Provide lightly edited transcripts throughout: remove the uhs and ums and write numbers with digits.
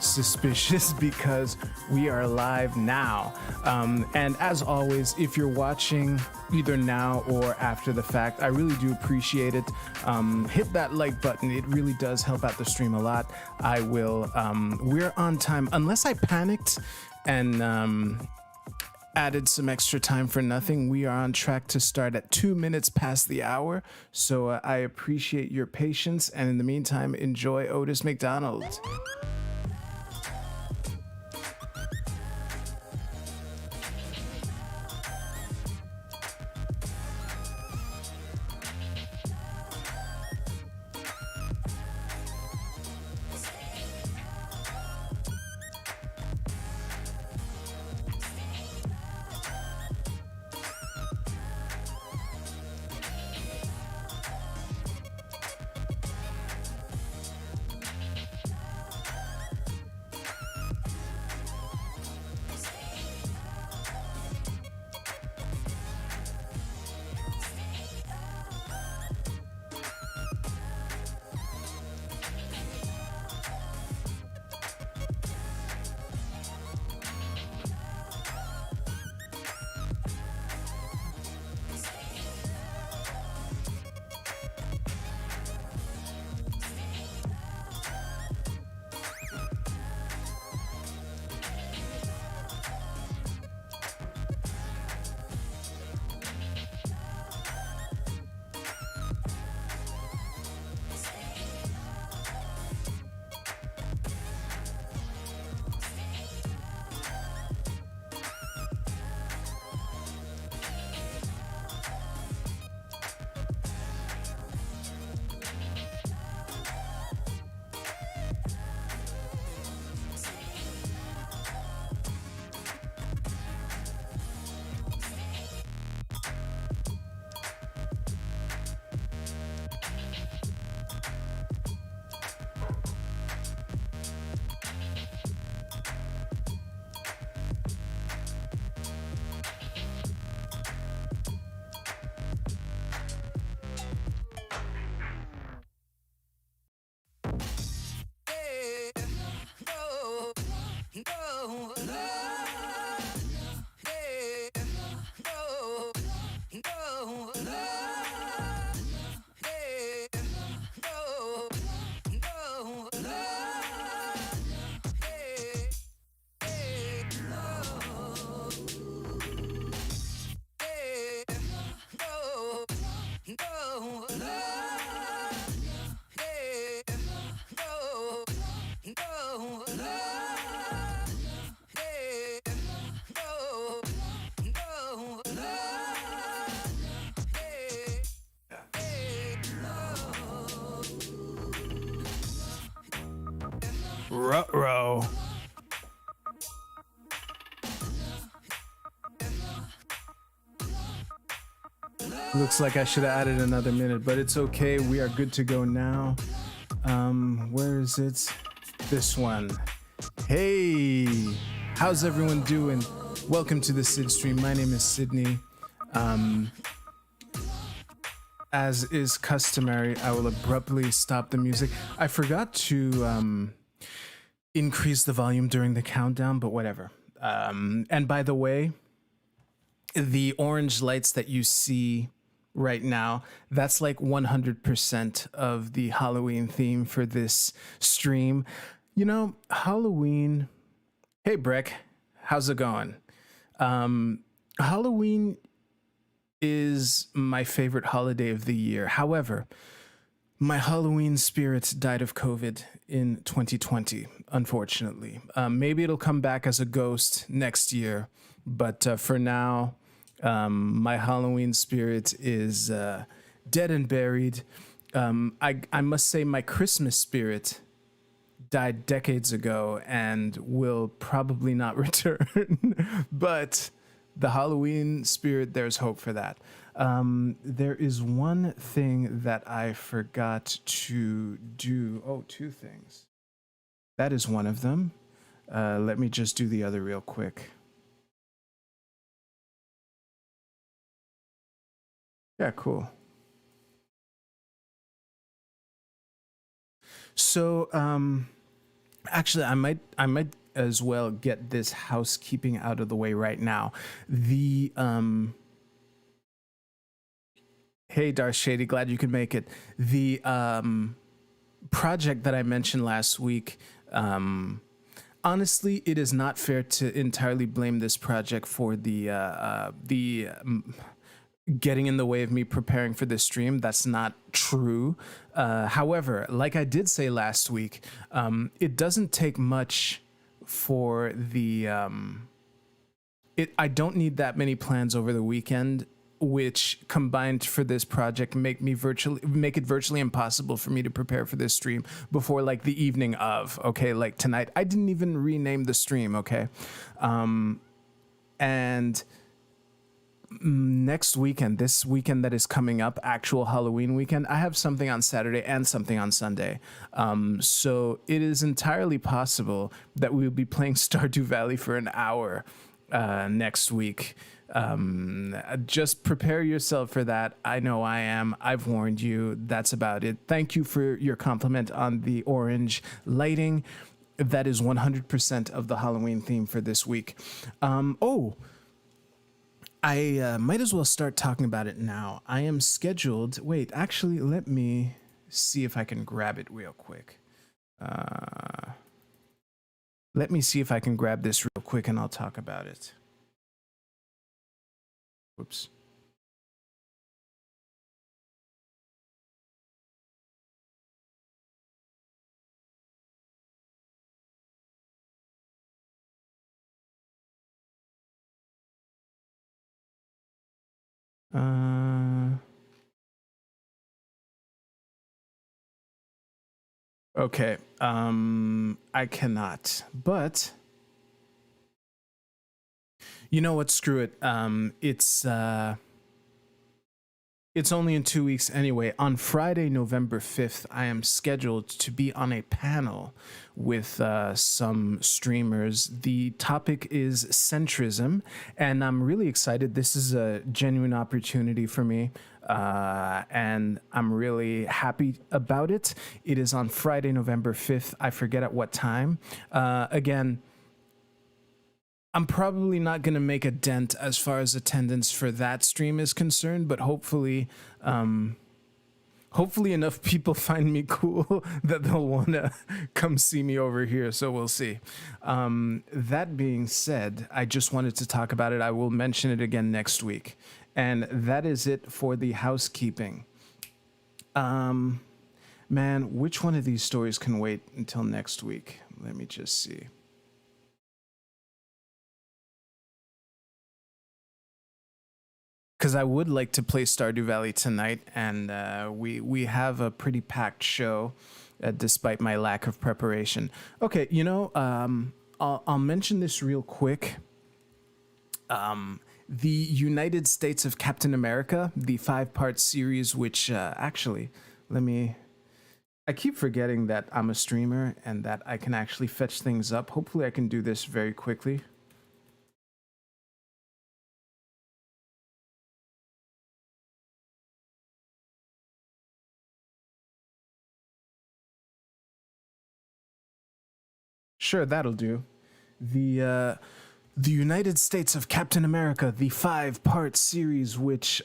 suspicious because we are live now. And as always, if you're watching either now or after the fact, I really do appreciate it. Hit that like button. It really does help out the stream a lot. I will, we're on time, unless I panicked and added some extra time for nothing. We are on track to start at 2 minutes past the hour. So I appreciate your patience. And in the meantime, enjoy Otis McDonald. Ruh-roh. Looks like I should have added another minute, but it's okay. We are good to go now. Where is it? This one. Hey, how's everyone doing? Welcome to the SydStream. My name is Sydney. As is customary, I will abruptly stop the music. I forgot to increase the volume during the countdown, but whatever. And by the way, the orange lights that you see right now, that's like 100% of the Halloween theme for this stream. You know, Halloween. Hey, Breck, how's it going? Halloween is my favorite holiday of the year. However, my Halloween spirit died of COVID in 2020, unfortunately. Maybe it'll come back as a ghost next year, but for now, my Halloween spirit is dead and buried. I must say my Christmas spirit died decades ago and will probably not return, but the Halloween spirit, there's hope for that. There is one thing that I forgot to do. Oh, two things. That is one of them. Let me just do the other real quick. Yeah, cool. So, Actually, I might as well get this housekeeping out of the way right now. The Hey Darth Shady, glad you could make it. The project that I mentioned last week, honestly, it is not fair to entirely blame this project for the getting in the way of me preparing for this stream. That's not true. However, like I did say last week, it doesn't take much for the I don't need that many plans over the weekend, which combined for this project make it virtually impossible for me to prepare for this stream before like the evening of. Okay, like tonight I didn't even rename the stream. Okay, and next weekend, this weekend that is coming up, actual Halloween weekend, I have something on Saturday and something on Sunday. So it is entirely possible that we will be playing Stardew Valley for an hour next week. Just prepare yourself for that. I know I am. I've warned you. That's about it. Thank you for your compliment on the orange lighting. That is 100% of the Halloween theme for this week. I might as well start talking about it now. I am scheduled. Wait, actually, let me see if I can grab it real quick. Let me see if I can grab this real quick and I'll talk about it. Whoops. Okay. I cannot, but you know what? Screw it. It's only in 2 weeks anyway. On Friday, November 5th, I am scheduled to be on a panel with some streamers. The topic is centrism, and I'm really excited. This is a genuine opportunity for me, and I'm really happy about it. It is on Friday, November 5th. I forget at what time. Again, I'm probably not going to make a dent as far as attendance for that stream is concerned, but hopefully enough people find me cool that they'll want to come see me over here. So we'll see. That being said, I just wanted to talk about it. I will mention it again next week. And that is it for the housekeeping. Man, which one of these stories can wait until next week? Let me just see. Because I would like to play Stardew Valley tonight, and we have a pretty packed show, despite my lack of preparation. Okay, I'll mention this real quick. The United States of Captain America, the 5-part series, which actually, I keep forgetting that I'm a streamer and that I can actually fetch things up. Hopefully I can do this very quickly. Sure, that'll do. The United States of Captain America, the 5-part series, which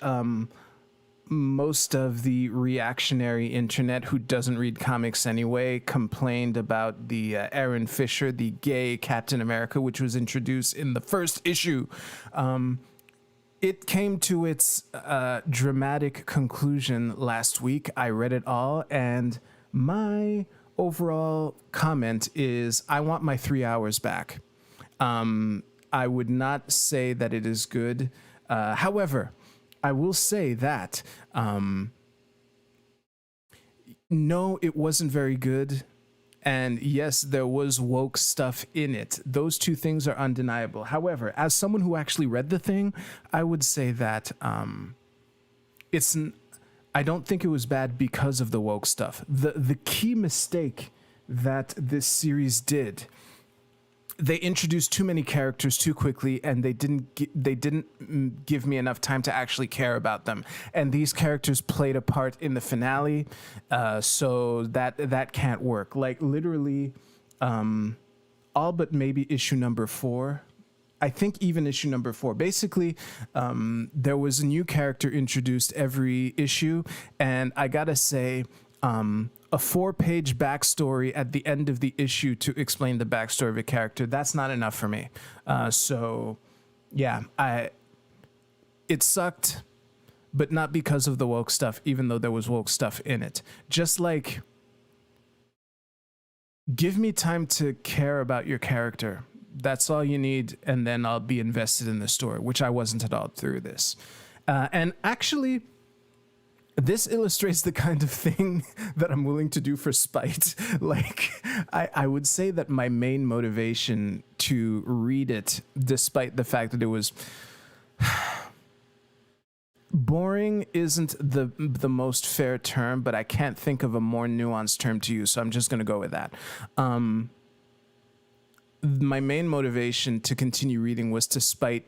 most of the reactionary internet who doesn't read comics anyway complained about the Aaron Fisher, the gay Captain America, which was introduced in the first issue. It came to its dramatic conclusion last week. I read it all, and my overall comment is I want my 3 hours back. I would not say that it is good. However, I will say that no, it wasn't very good. And yes, there was woke stuff in it. Those two things are undeniable. However, as someone who actually read the thing, I would say that I don't think it was bad because of the woke stuff. The key mistake that this series did, they introduced too many characters too quickly, and they didn't give me enough time to actually care about them. And these characters played a part in the finale, so that can't work. Like literally, all but maybe issue number 4. I think even issue number 4. Basically, there was a new character introduced every issue, and I gotta say, a 4-page backstory at the end of the issue to explain the backstory of a character, that's not enough for me. So, yeah, it sucked, but not because of the woke stuff, even though there was woke stuff in it. Just like, give me time to care about your character. That's all you need, and then I'll be invested in the story, which I wasn't at all through this. And actually, this illustrates the kind of thing that I'm willing to do for spite. Like, I would say that my main motivation to read it, despite the fact that it was boring isn't the most fair term, but I can't think of a more nuanced term to use, so I'm just going to go with that. My main motivation to continue reading was to spite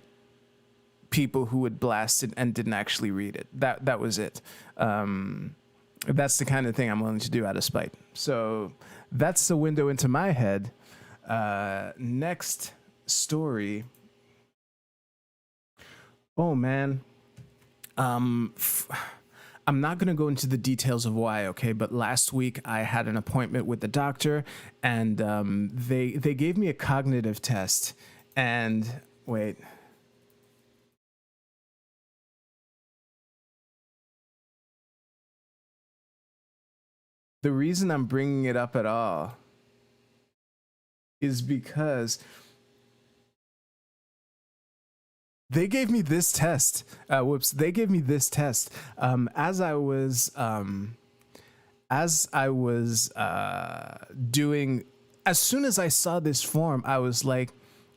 people who would blast it and didn't actually read it. That was it. That's the kind of thing I'm willing to do out of spite. So that's the window into my head. Next story. Oh man. I'm not going to go into the details of why, okay? But last week I had an appointment with the doctor, and they gave me a cognitive test. And wait. The reason I'm bringing it up at all is because they gave me this test. They gave me this test as I was doing. As soon as I saw this form, I was like,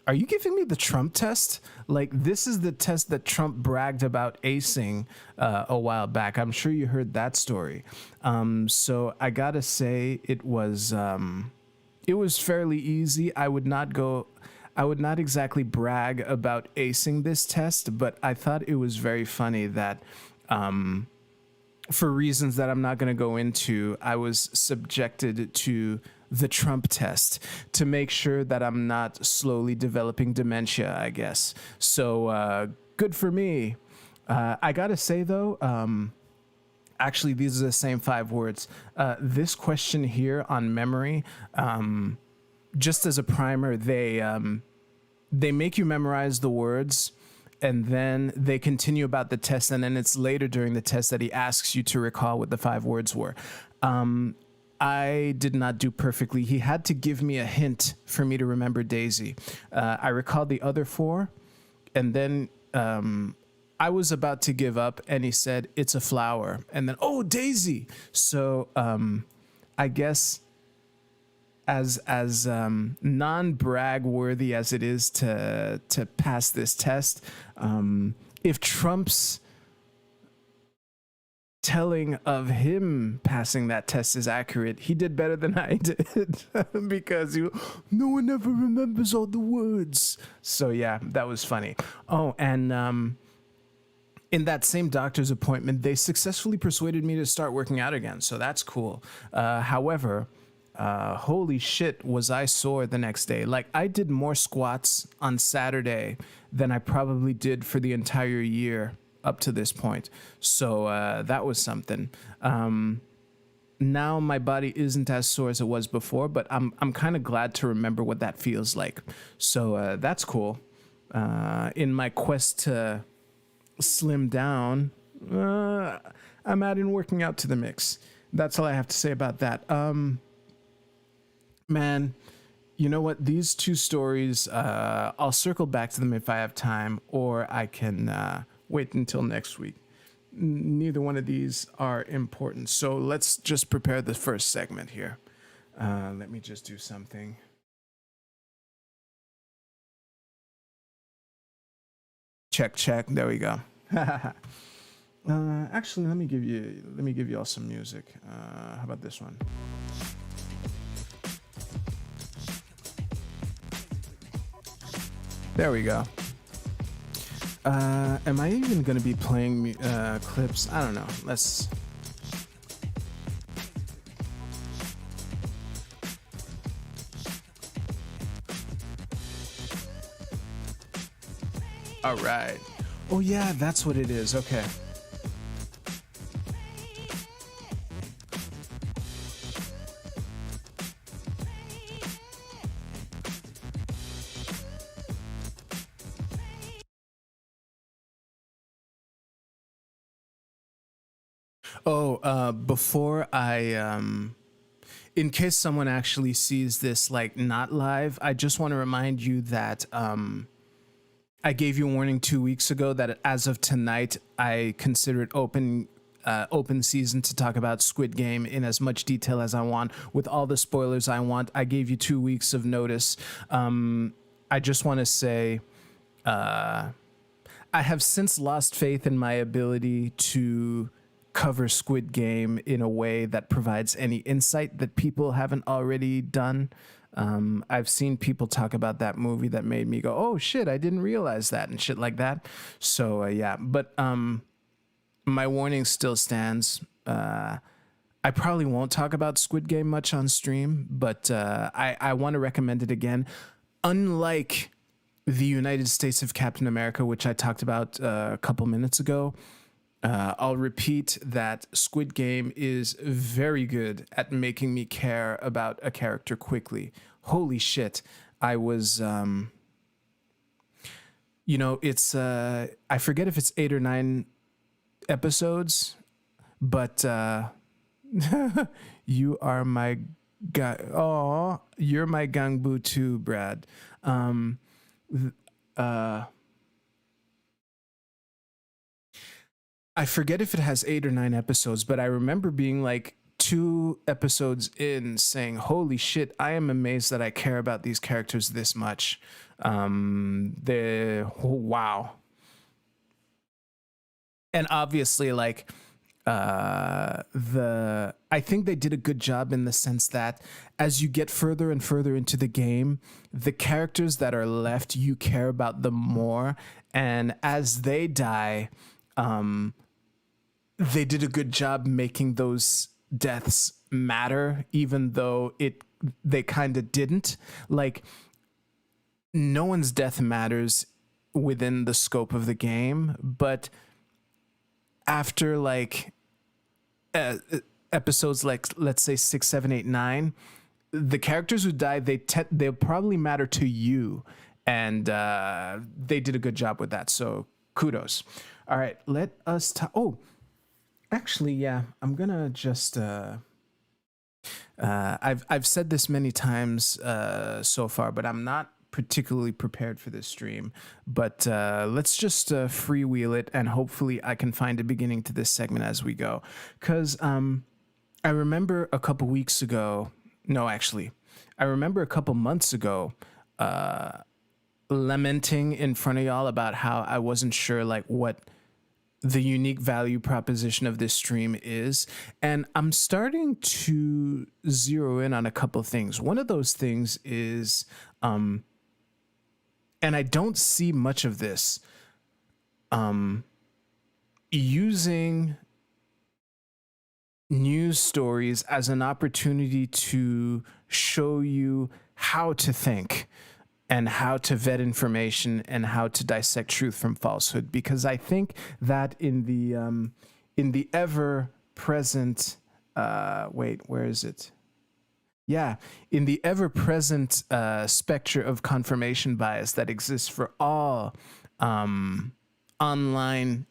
"Are you giving me the Trump test? Like, this is the test that Trump bragged about acing a while back. I'm sure you heard that story." So I gotta say, it was fairly easy. I would not exactly brag about acing this test, but I thought it was very funny that, for reasons that I'm not going to go into, I was subjected to the Trump test to make sure that I'm not slowly developing dementia, I guess. So good for me. I got to say, though, actually, these are the same 5 words. This question here on memory, just as a primer, they make you memorize the words, and then they continue about the test, and then it's later during the test that he asks you to recall what the 5 words were. I did not do perfectly. He had to give me a hint for me to remember Daisy. I recalled the other 4, and then I was about to give up, and he said, "It's a flower." And then, "Oh, Daisy." So I guess as non-brag worthy as it is to pass this test, if Trump's telling of him passing that test is accurate, he did better than I did because no one ever remembers all the words. So yeah, that was funny. Oh, and in that same doctor's appointment, they successfully persuaded me to start working out again. So that's cool. However, holy shit, was I sore the next day. Like, I did more squats on Saturday than I probably did for the entire year up to this point. So that was something. Now my body isn't as sore as it was before, but I'm kind of glad to remember what that feels like. So that's cool. In my quest to slim down, I'm adding working out to the mix. That's all I have to say about that. Man, you know what? These 2 stories, I'll circle back to them if I have time, or I can wait until next week. Neither one of these are important. So let's just prepare the first segment here. Let me just do something. Check. There we go. Actually, let me give you all some music. How about this one? There we go. Am I even going to be playing clips? I don't know. Let's... All right. Oh yeah, that's what it is. Okay. Oh, before I in case someone actually sees this like not live, I just want to remind you that I gave you a warning 2 weeks ago that as of tonight, I consider it open season to talk about Squid Game in as much detail as I want, with all the spoilers I want. I gave you 2 weeks of notice. I just want to say, I have since lost faith in my ability to cover Squid Game in a way that provides any insight that people haven't already done. I've seen people talk about that movie that made me go, oh shit, I didn't realize that, and shit like that. So yeah, but my warning still stands. I probably won't talk about Squid Game much on stream, but I want to recommend it again. Unlike the United States of Captain America, which I talked about a couple minutes ago, I'll repeat that Squid Game is very good at making me care about a character quickly. Holy shit. I was, it's, I forget if it's 8 or 9 episodes, but you are my guy. Oh, you're my gangbu too, Brad. I forget if it has 8 or 9 episodes, but I remember being like 2 episodes in saying, holy shit, I am amazed that I care about these characters this much. Wow. And obviously, like, I think they did a good job in the sense that as you get further and further into the game, the characters that are left, you care about them more. And as they die, they did a good job making those deaths matter, even though they kind of didn't. Like, no one's death matters within the scope of the game, but after like episodes like, let's say 6, 7, 8, 9, the characters who die, they'll probably matter to you, and they did a good job with that. So kudos. All right, let us talk. Oh, actually, yeah, I'm gonna just. I've said this many times so far, but I'm not particularly prepared for this stream. But let's just freewheel it, and hopefully I can find a beginning to this segment as we go. Because I remember a couple weeks ago. No, actually, I remember a couple months ago. Lamenting in front of y'all about how I wasn't sure like what the unique value proposition of this stream is. And I'm starting to zero in on a couple things. One of those things is, and I don't see much of this, using news stories as an opportunity to show you how to think and how to vet information and how to dissect truth from falsehood. Because I think that in the ever present, wait, where is it? Yeah, in the ever present specter of confirmation bias that exists for all online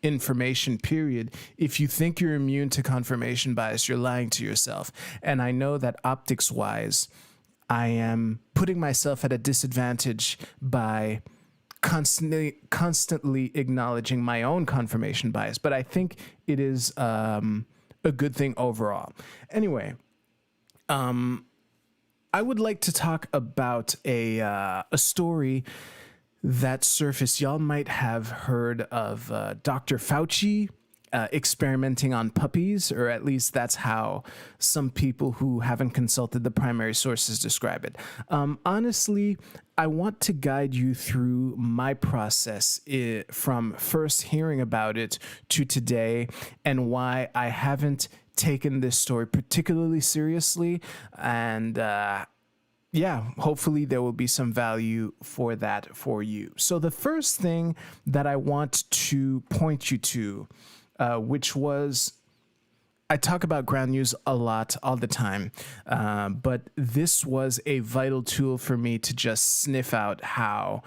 information, period. If you think you're immune to confirmation bias, you're lying to yourself. And I know that optics wise, I am putting myself at a disadvantage by constantly acknowledging my own confirmation bias, but I think it is a good thing overall. Anyway, I would like to talk about a story that surfaced. Y'all might have heard of Dr. Fauci experimenting on puppies, or at least that's how some people who haven't consulted the primary sources describe it. Honestly, I want to guide you through my process from first hearing about it to today, and why I haven't taken this story particularly seriously, and yeah, hopefully there will be some value for that for you. So the first thing that I want to point you to, which was, I talk about ground news a lot all the time, but this was a vital tool for me to just sniff out how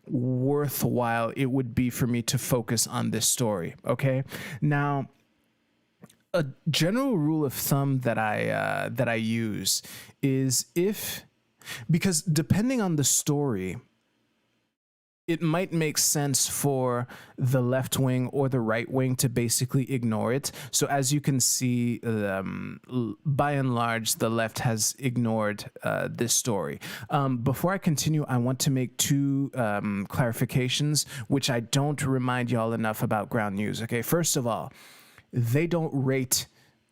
worthwhile it would be for me to focus on this story. Okay, now a general rule of thumb that I use is because depending on the story, it might make sense for the left wing or the right wing to basically ignore it. So as you can see, by and large, the left has ignored this story. Before I continue, I want to make two clarifications, which I don't remind y'all enough about ground news. Okay, first of all, they don't rate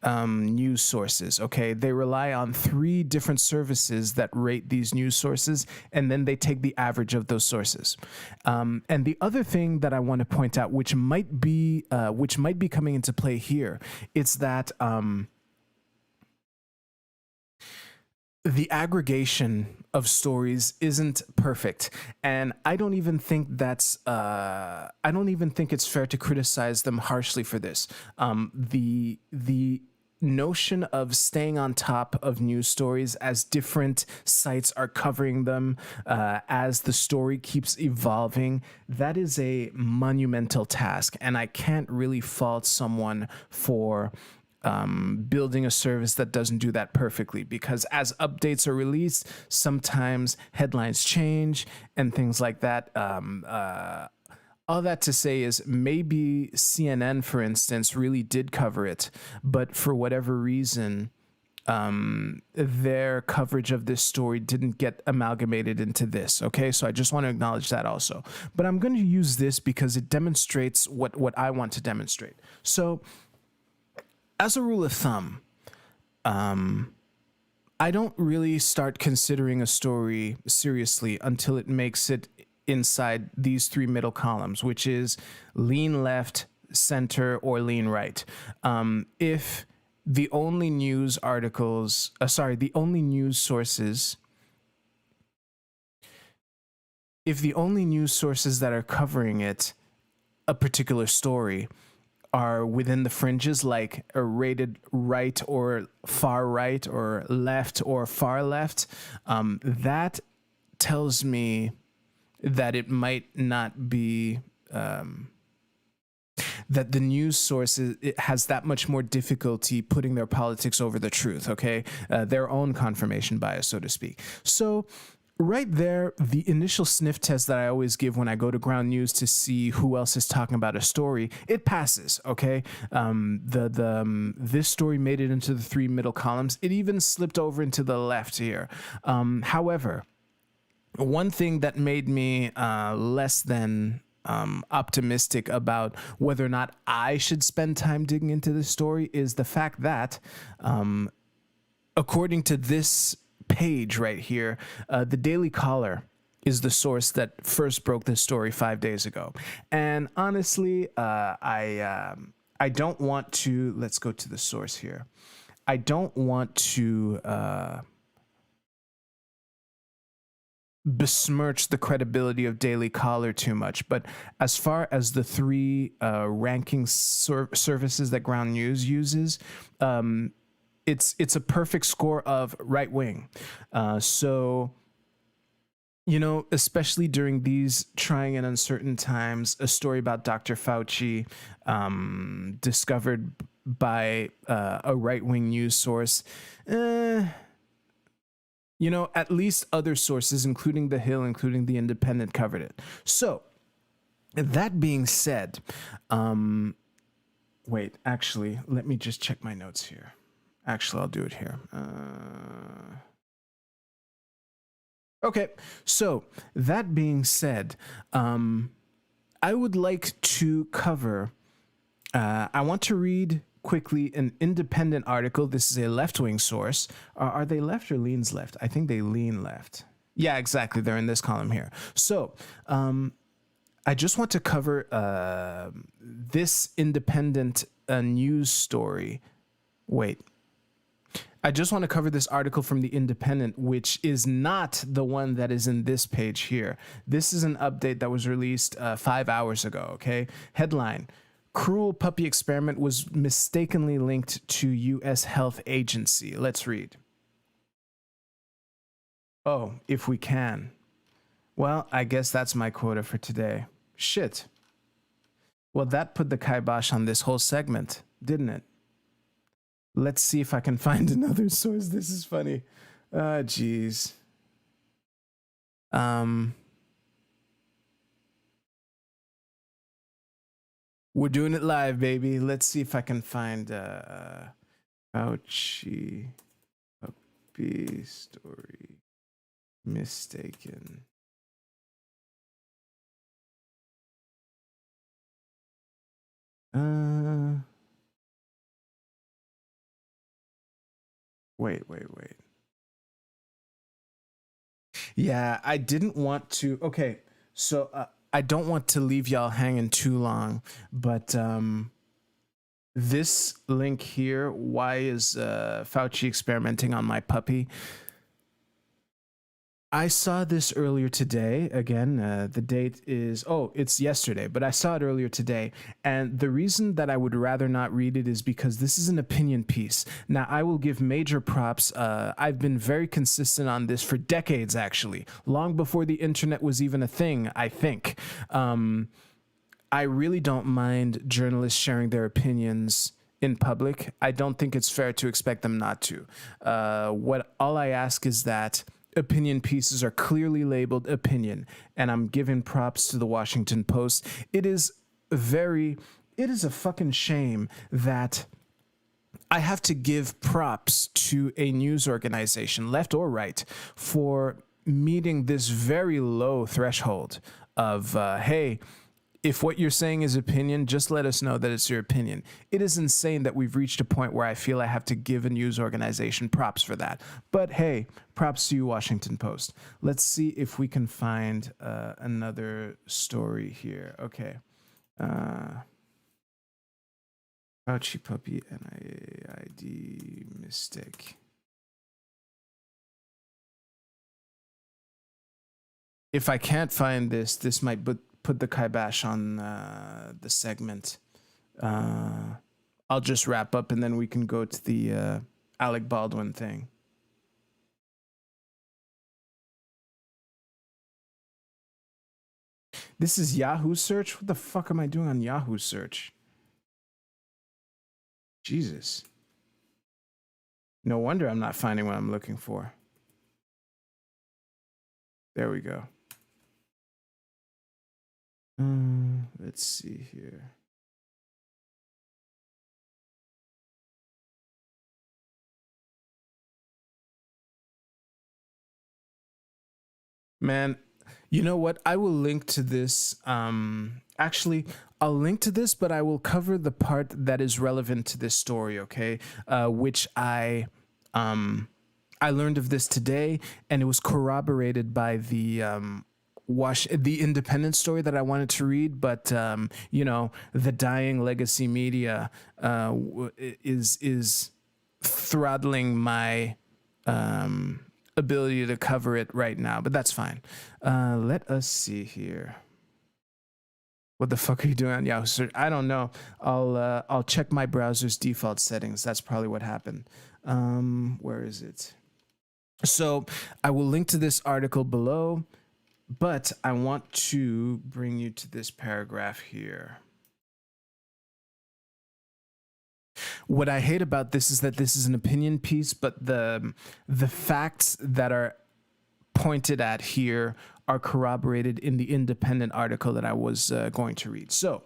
news sources. Okay, they rely on 3 different services that rate these news sources, and then they take the average of those sources. And the other thing that I want to point out, which might be coming into play here, it's that the aggregation of stories isn't perfect, and I don't even think it's fair to criticize them harshly for this. The notion of staying on top of news stories as different sites are covering them, as the story keeps evolving, that is a monumental task, and I can't really fault someone for building a service that doesn't do that perfectly, because as updates are released, sometimes headlines change and things like that. All that to say is maybe CNN, for instance, really did cover it, but for whatever reason, their coverage of this story didn't get amalgamated into this. Okay, so I just want to acknowledge that also. But I'm going to use this because it demonstrates what I want to demonstrate. So, as a rule of thumb, I don't really start considering a story seriously until it makes it inside these 3 middle columns, which is lean left, center, or lean right. If the only news the only news sources that are covering it, a particular story, are within the fringes, like a rated right or far right or left or far left, that tells me that it might not be, that the news source it has that much more difficulty putting their politics over the truth, okay? Their own confirmation bias, so to speak. So right there, the initial sniff test that I always give when I go to ground news to see who else is talking about a story, it passes, okay? This story made it into the 3 middle columns. It even slipped over into the left here. However, one thing that made me less than optimistic about whether or not I should spend time digging into this story is the fact that, according to this page right here, the Daily Caller is the source that first broke this story 5 days ago. And honestly, I don't want to, let's go to the source here. I don't want to besmirch the credibility of Daily Caller too much, but as far as the 3 ranking services that ground news uses, it's a perfect score of right wing. So, you know, especially during these trying and uncertain times, a story about Dr. Fauci, discovered by a right wing news source, you know, at least other sources, including The Hill, including The Independent, covered it. So, that being said, wait, actually, let me just check my notes here. Actually, I'll do it here. Okay, so that being said, I would like to cover, I want to read quickly an independent article. This is a left-wing source. Are they left or leans left? I think they lean left. Yeah, exactly. They're in this column here. So I just want to cover this independent news story. Wait. I just want to cover this article from The Independent, which is not the one that is in this page here. This is an update that was released 5 hours ago, okay? Headline: Cruel puppy experiment was mistakenly linked to U.S. health agency. Let's read. Oh, if we can. Well, I guess that's my quota for today. Shit. Well, that put the kibosh on this whole segment, didn't it? Let's see if I can find another source. This is funny. Jeez. We're doing it live, baby. Let's see if I can find Fauci puppy story mistaken. Wait. Yeah, I didn't want to. Okay, so I don't want to leave y'all hanging too long, but this link here, why is Fauci experimenting on my puppy? I saw this earlier today. Again, the date is, it's yesterday, but I saw it earlier today. And the reason that I would rather not read it is because this is an opinion piece. Now, I will give major props. I've been very consistent on this for decades, actually, long before the internet was even a thing, I think. I really don't mind journalists sharing their opinions in public. I don't think it's fair to expect them not to. All I ask is that opinion pieces are clearly labeled opinion, and I'm giving props to the Washington Post. It is a fucking shame that I have to give props to a news organization, left or right, for meeting this very low threshold of, hey, if what you're saying is opinion, just let us know that it's your opinion. It is insane that we've reached a point where I feel I have to give a news organization props for that. But hey, props to you, Washington Post. Let's see if we can find another story here. Okay. Fauci puppy NIAID mistake. If I can't find this might put the kibosh on the segment. I'll just wrap up and then we can go to the Alec Baldwin thing. This is Yahoo search? What the fuck am I doing on Yahoo search? Jesus. No wonder I'm not finding what I'm looking for. There we go. Let's see here. Man, you know what? I will link to this. Actually, I'll link to this, but I will cover the part that is relevant to this story, okay? Which I learned of this today, and it was corroborated by the Independent story that I wanted to read, but the dying legacy media is throttling my ability to cover it right now, but that's fine. Let us see here. What the fuck are you doing on Yahoo search? I don't know. I'll check my browser's default settings. That's probably what happened. Where is it? So I will link to this article below, but I want to bring you to this paragraph here. What I hate about this is that this is an opinion piece, but the facts that are pointed at here are corroborated in the Independent article that I was going to read. So,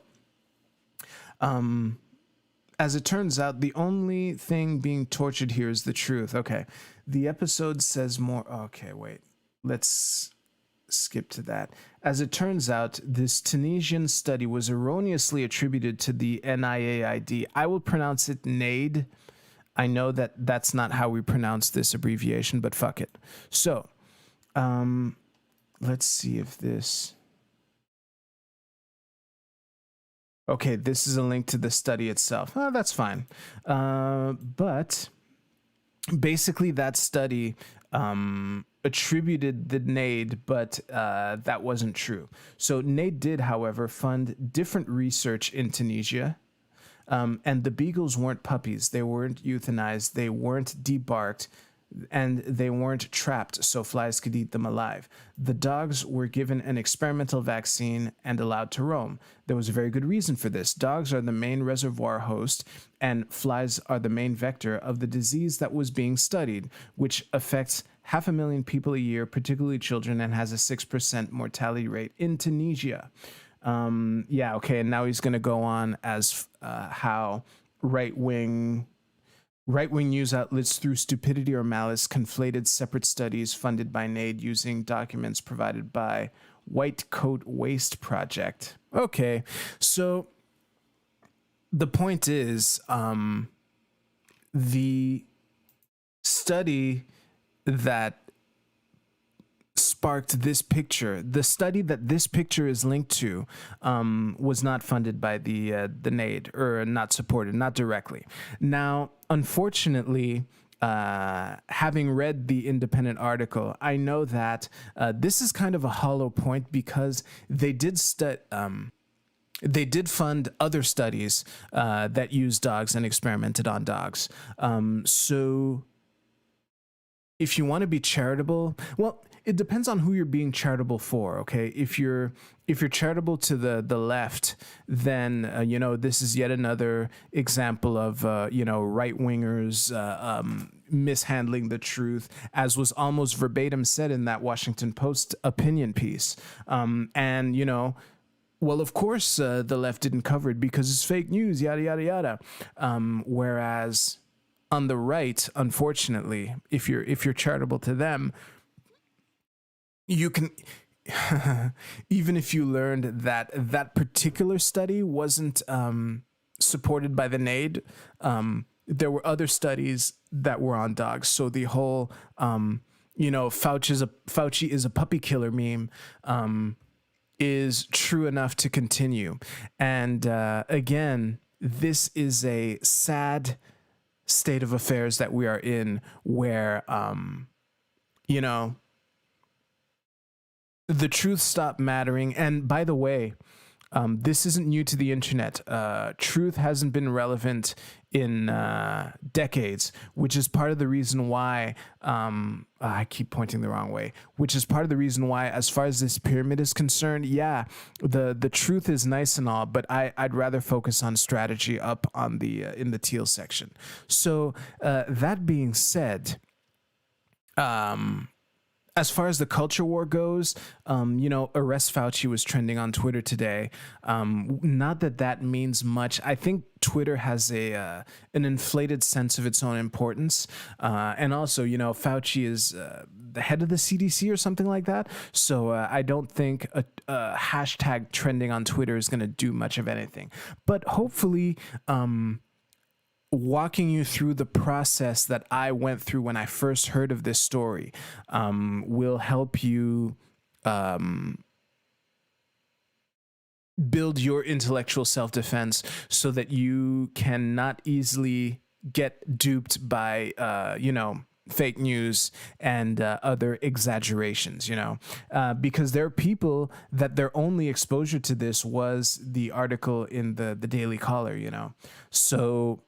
as it turns out, the only thing being tortured here is the truth. Okay, the episode says more. Okay, wait. Let's skip to that. As it turns out, this Tunisian study was erroneously attributed to the NIAID. I will pronounce it NAID. I know that that's not how we pronounce this abbreviation, but fuck it. So, let's see if this... Okay, this is a link to the study itself. Oh, that's fine. But basically that study attributed the NAID, but that wasn't true. So NAID did, however, fund different research in Tunisia. And the beagles weren't puppies. They weren't euthanized. They weren't debarked. And they weren't trapped so flies could eat them alive. The dogs were given an experimental vaccine and allowed to roam. There was a very good reason for this. Dogs are the main reservoir host, and flies are the main vector of the disease that was being studied, which affects 500,000 people a year, particularly children, and has a 6% mortality rate in Tunisia. Yeah, okay, and now he's going to go on as how right-wing news outlets, through stupidity or malice, conflated separate studies funded by NAID using documents provided by White Coat Waste Project. Okay, so the point is, the study that sparked this picture, the study that this picture is linked to, was not funded by the NAID, or not supported, not directly. Now, unfortunately, having read the independent article, I know that this is kind of a hollow point, because they did fund other studies that used dogs and experimented on dogs. So if you want to be charitable, well, it depends on who you're being charitable for. Okay, if you're charitable to the left, then this is yet another example of right wingers mishandling the truth, as was almost verbatim said in that Washington Post opinion piece. Well, of course, the left didn't cover it because it's fake news, yada yada yada. Whereas on the right, unfortunately, if you're charitable to them, you can even if you learned that that particular study wasn't supported by the NAID, there were other studies that were on dogs. So the whole Fauci is a puppy killer meme is true enough to continue. And again, this is a sad state of affairs that we are in, where the truth stopped mattering. And by the way, this isn't new to the internet. Truth hasn't been relevant in decades, which is part of the reason why I keep pointing the wrong way, which is part of the reason why, as far as this pyramid is concerned, yeah, the truth is nice and all, but I'd rather focus on strategy up on the in the teal section. So that being said, as far as the culture war goes, arrest Fauci was trending on Twitter today. Not that that means much. I think Twitter has an inflated sense of its own importance. And also, Fauci is the head of the CDC or something like that. So I don't think a hashtag trending on Twitter is going to do much of anything. But hopefully, walking you through the process that I went through when I first heard of this story will help you build your intellectual self-defense, so that you can not easily get duped by fake news and other exaggerations, because there are people that their only exposure to this was the article in the Daily Caller, so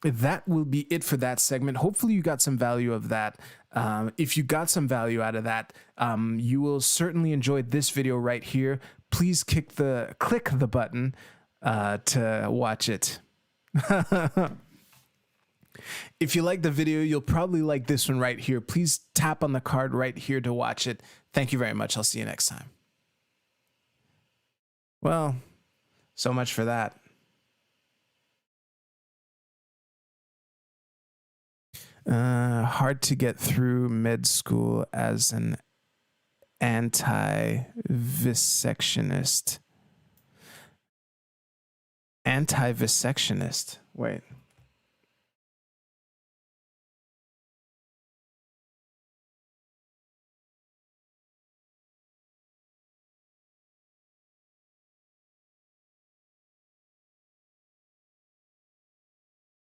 that will be it for that segment. Hopefully you got some value of that. If you got some value out of that, you will certainly enjoy this video right here. Please click the button to watch it. If you like the video, you'll probably like this one right here. Please tap on the card right here to watch it. Thank you very much. I'll see you next time. Well, so much for that. Hard to get through med school as an anti-visectionist. Anti-visectionist. Wait.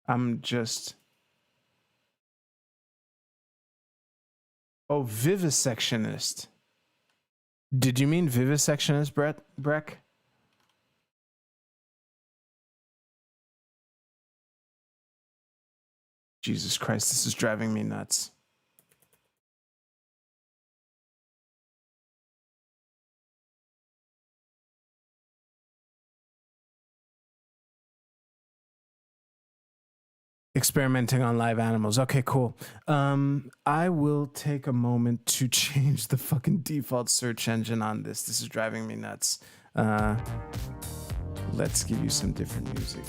I'm just Oh, vivisectionist. Did you mean vivisectionist, Breck? Jesus Christ, this is driving me nuts. Experimenting on live animals. Okay, cool. I will take a moment to change the fucking default search engine on this. This is driving me nuts. Let's give you some different music.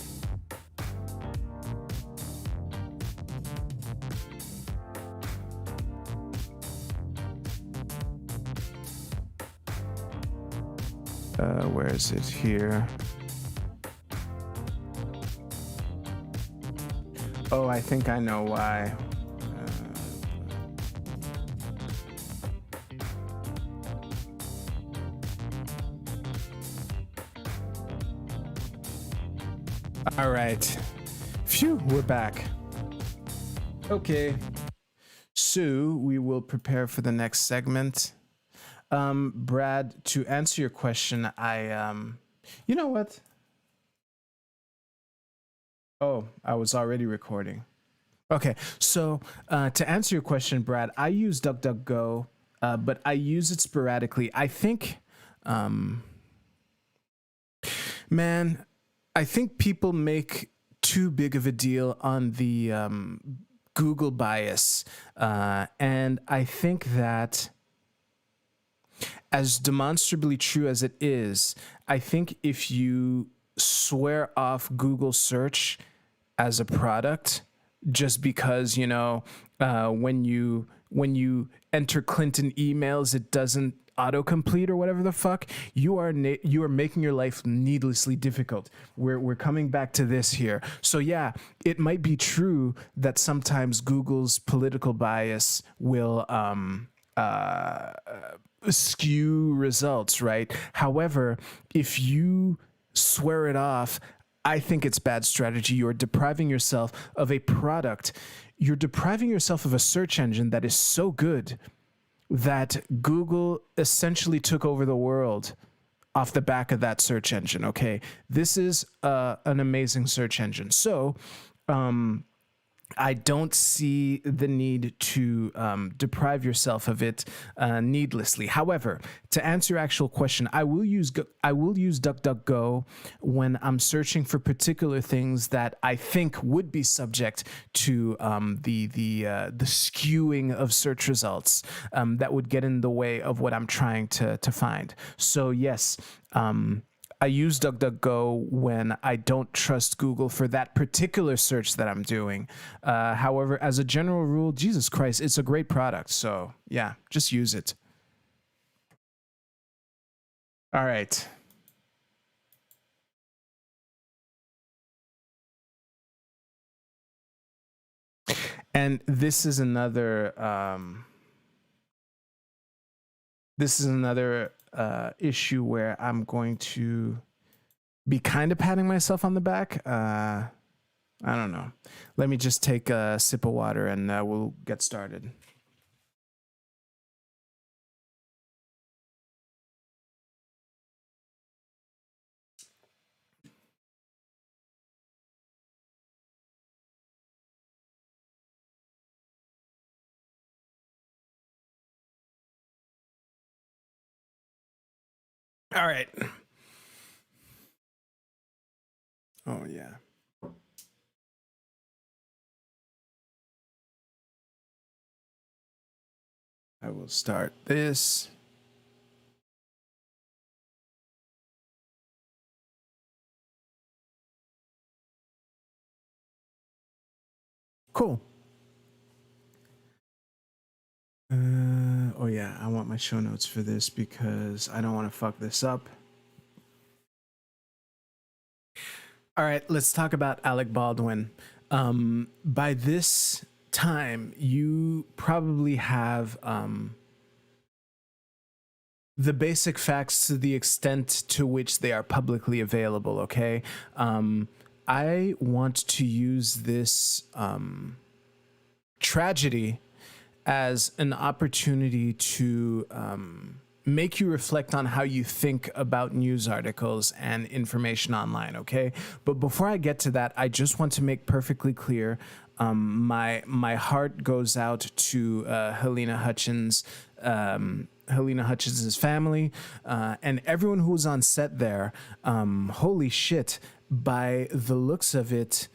Where is it here? Oh, I think I know why. All right. Phew, we're back. Okay. So we will prepare for the next segment. Brad, to answer your question, you know what? Oh, I was already recording. Okay, so to answer your question, Brad, I use DuckDuckGo, but I use it sporadically. I think, man, I think people make too big of a deal on the Google bias, and I think that, as demonstrably true as it is, I think if you swear off Google search as a product just because, you know, when you enter Clinton emails, it doesn't autocomplete or whatever the fuck, you are making your life needlessly difficult. We're coming back to this here. So yeah, it might be true that sometimes Google's political bias will skew results, right? However, if you swear it off, I think it's bad strategy. You're depriving yourself of a product. You're depriving yourself of a search engine that is so good that Google essentially took over the world off the back of that search engine. Okay, this is an amazing search engine. So I don't see the need to deprive yourself of it needlessly. However, to answer your actual question, I will use DuckDuckGo when I'm searching for particular things that I think would be subject to the skewing of search results that would get in the way of what I'm trying to find. So yes. I use DuckDuckGo when I don't trust Google for that particular search that I'm doing. However, as a general rule, Jesus Christ, it's a great product. So yeah, just use it. All right. And this is another issue where I'm going to be kind of patting myself on the back. I don't know. Let me just take a sip of water and we'll get started. All right. Oh, yeah. I will start this. Cool. Oh, yeah. I want my show notes for this because I don't want to fuck this up. All right. Let's talk about Alec Baldwin. By this time, you probably have the basic facts to the extent to which they are publicly available, okay? I want to use this tragedy as an opportunity to make you reflect on how you think about news articles and information online, okay? But before I get to that, I just want to make perfectly clear, my heart goes out to Halyna Hutchins, Halyna Hutchins' family, and everyone who was on set there. Holy shit, by the looks of it,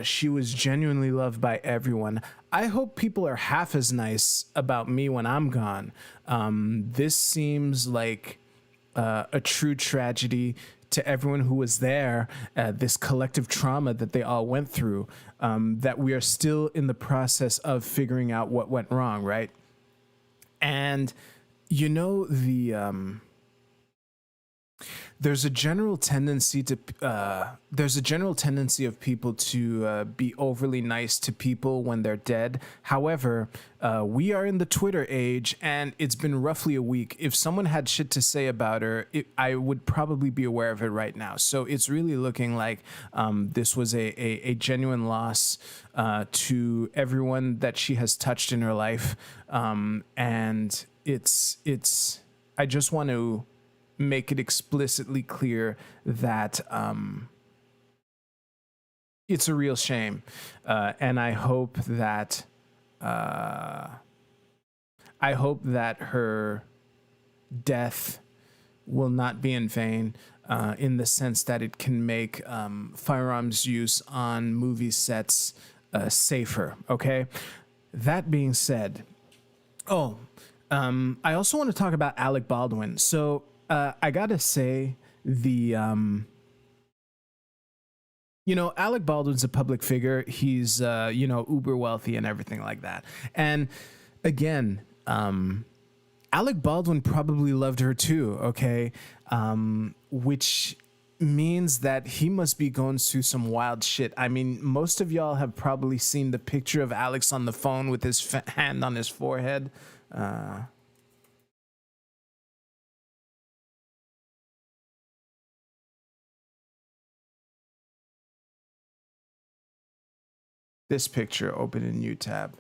she was genuinely loved by everyone. I hope people are half as nice about me when I'm gone. This seems like a true tragedy to everyone who was there, this collective trauma that they all went through, that we are still in the process of figuring out what went wrong, right? And, you know, there's a general tendency of people to be overly nice to people when they're dead. However, we are in the Twitter age, and it's been roughly a week. If someone had shit to say about her, I would probably be aware of it right now. So it's really looking like this was a genuine loss to everyone that she has touched in her life, and it's. I just want to make it explicitly clear that it's a real shame, and I hope that her death will not be in vain, in the sense that it can make firearms use on movie sets safer. Okay, that being said, I also want to talk about Alec Baldwin. So I gotta say, Alec Baldwin's a public figure. He's, uber wealthy and everything like that. And again, Alec Baldwin probably loved her too, okay? Which means that he must be going through some wild shit. I mean, most of y'all have probably seen the picture of Alex on the phone with his hand on his forehead. This picture, open a new tab.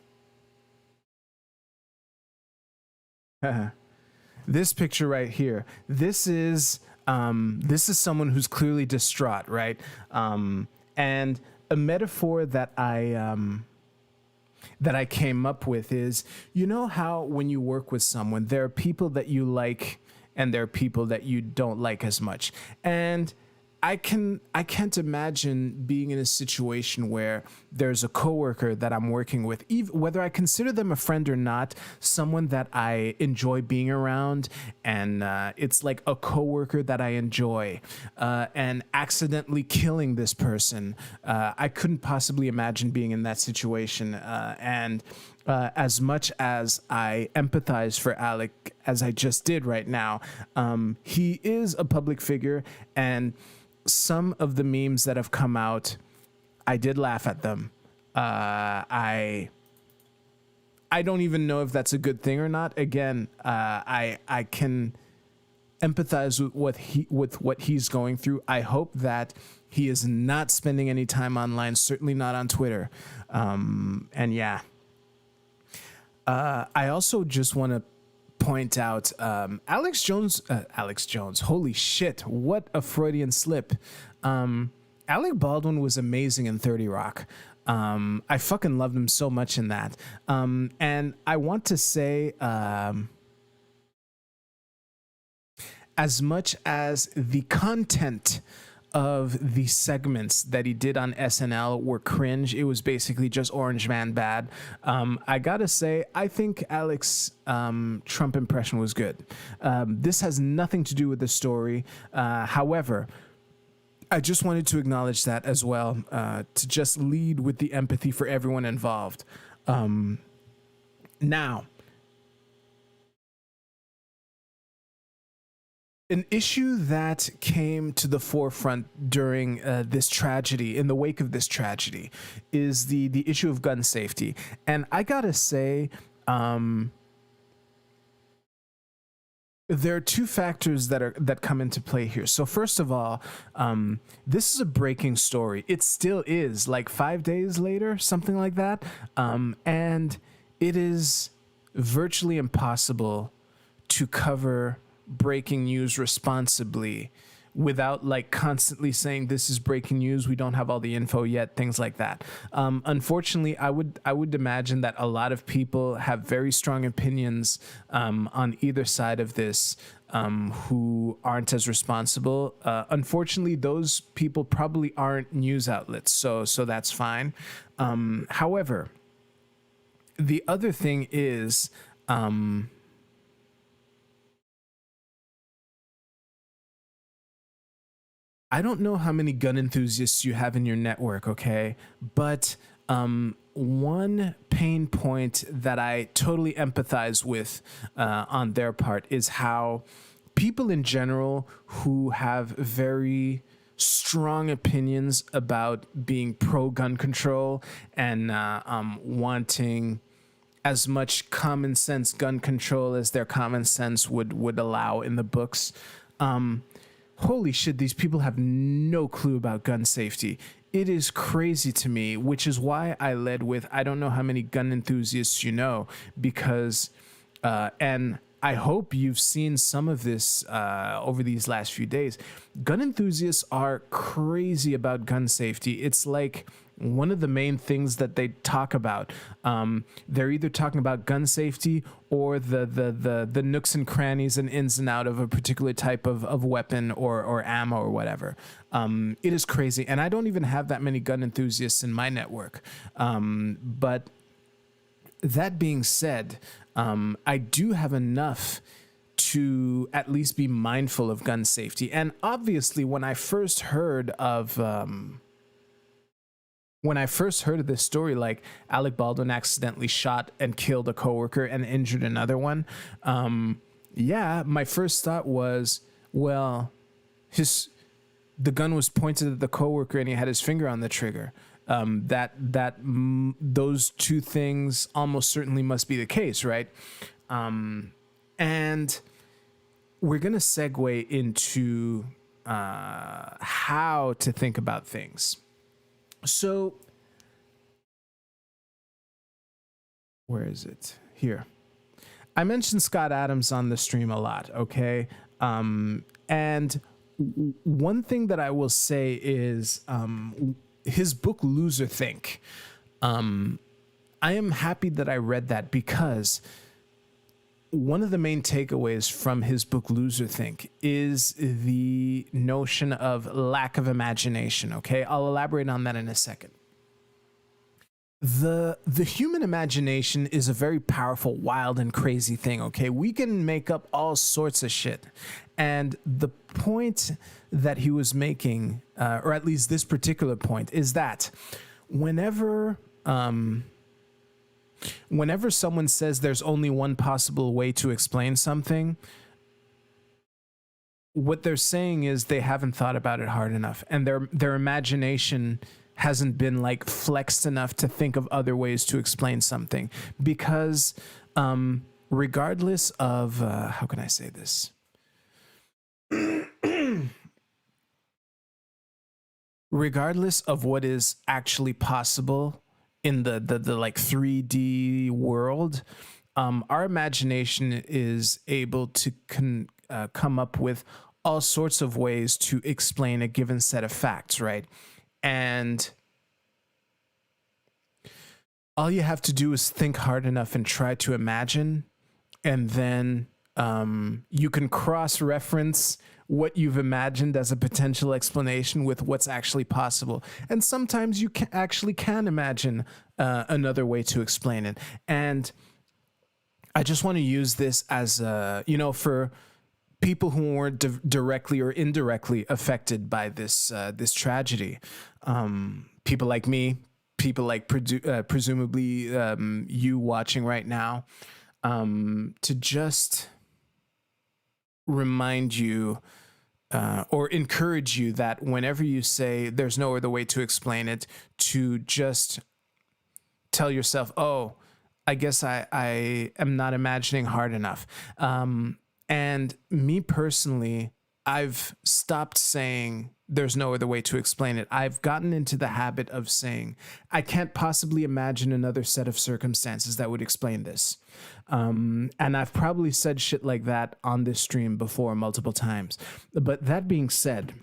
This picture right here. This is someone who's clearly distraught, right? And a metaphor that I came up with is, you know how when you work with someone, there are people that you like and there are people that you don't like as much. And I can't imagine being in a situation where there's a coworker that I'm working with, even whether I consider them a friend or not, someone that I enjoy being around, and it's like a coworker that I enjoy, and accidentally killing this person. I couldn't possibly imagine being in that situation, and as much as I empathize for Alec, as I just did right now, he is a public figure, and some of the memes that have come out, I did laugh at them. I don't even know if that's a good thing or not. Again, I can empathize with what he's going through. I hope that he is not spending any time online, certainly not on Twitter. And yeah, I also just want to point out Alex Jones, holy shit, what a Freudian slip. Alec Baldwin was amazing in 30 Rock. I fucking loved him so much in that. And I want to say, as much as the content of the segments that he did on SNL were cringe, it was basically just Orange Man bad. I gotta say, I think Alex Trump impression was good. This has nothing to do with the story. However, I just wanted to acknowledge that as well, to just lead with the empathy for everyone involved. Now, an issue that came to the forefront during this tragedy, in the wake of this tragedy, is the issue of gun safety. And I gotta say, there are two factors that come into play here. So first of all, this is a breaking story. It still is, like 5 days later, something like that. And it is virtually impossible to cover breaking news responsibly without like constantly saying this is breaking news, we don't have all the info yet, things like that. Unfortunately, I would imagine that a lot of people have very strong opinions on either side of this, who aren't as responsible. Unfortunately, those people probably aren't news outlets, so that's fine. However, the other thing is, I don't know how many gun enthusiasts you have in your network, okay? But one pain point that I totally empathize with on their part is how people in general who have very strong opinions about being pro-gun control and wanting as much common sense gun control as their common sense would allow in the books. Holy shit, these people have no clue about gun safety. It is crazy to me, which is why I led with, I don't know how many gun enthusiasts you know, because, and I hope you've seen some of this over these last few days. Gun enthusiasts are crazy about gun safety. It's like one of the main things that they talk about. They're either talking about gun safety or the nooks and crannies and ins and out of a particular type of weapon or ammo or whatever. It is crazy. And I don't even have that many gun enthusiasts in my network. But that being said, I do have enough to at least be mindful of gun safety. And obviously, when I first heard of this story, like Alec Baldwin accidentally shot and killed a coworker and injured another one, my first thought was, well, the gun was pointed at the coworker and he had his finger on the trigger. Those two things almost certainly must be the case, right? And we're gonna segue into how to think about things. So, where is it? Here. I mentioned Scott Adams on the stream a lot, okay? And one thing that I will say is his book, Loser Think. I am happy that I read that because one of the main takeaways from his book, Loser Think, is the notion of lack of imagination, okay? I'll elaborate on that in a second. The human imagination is a very powerful, wild, and crazy thing, okay? We can make up all sorts of shit. And the point that he was making, or at least this particular point, is that whenever someone says there's only one possible way to explain something, what they're saying is they haven't thought about it hard enough, and their imagination hasn't been like flexed enough to think of other ways to explain something. Because regardless of how can I say this? Regardless of what is actually possible in the like 3D world, our imagination is able to come up with all sorts of ways to explain a given set of facts, right? And all you have to do is think hard enough and try to imagine, and then you can cross-reference what you've imagined as a potential explanation with what's actually possible. And sometimes you can imagine another way to explain it. And I just want to use this as, for people who weren't directly or indirectly affected by this tragedy. People like me, people like presumably you watching right now, to just remind you or encourage you that whenever you say there's no other way to explain it, to just tell yourself, oh, I guess I am not imagining hard enough. And me personally, I've stopped saying There's no other way to explain it. I've gotten into the habit of saying, I can't possibly imagine another set of circumstances that would explain this. And I've probably said shit like that on this stream before multiple times. But that being said,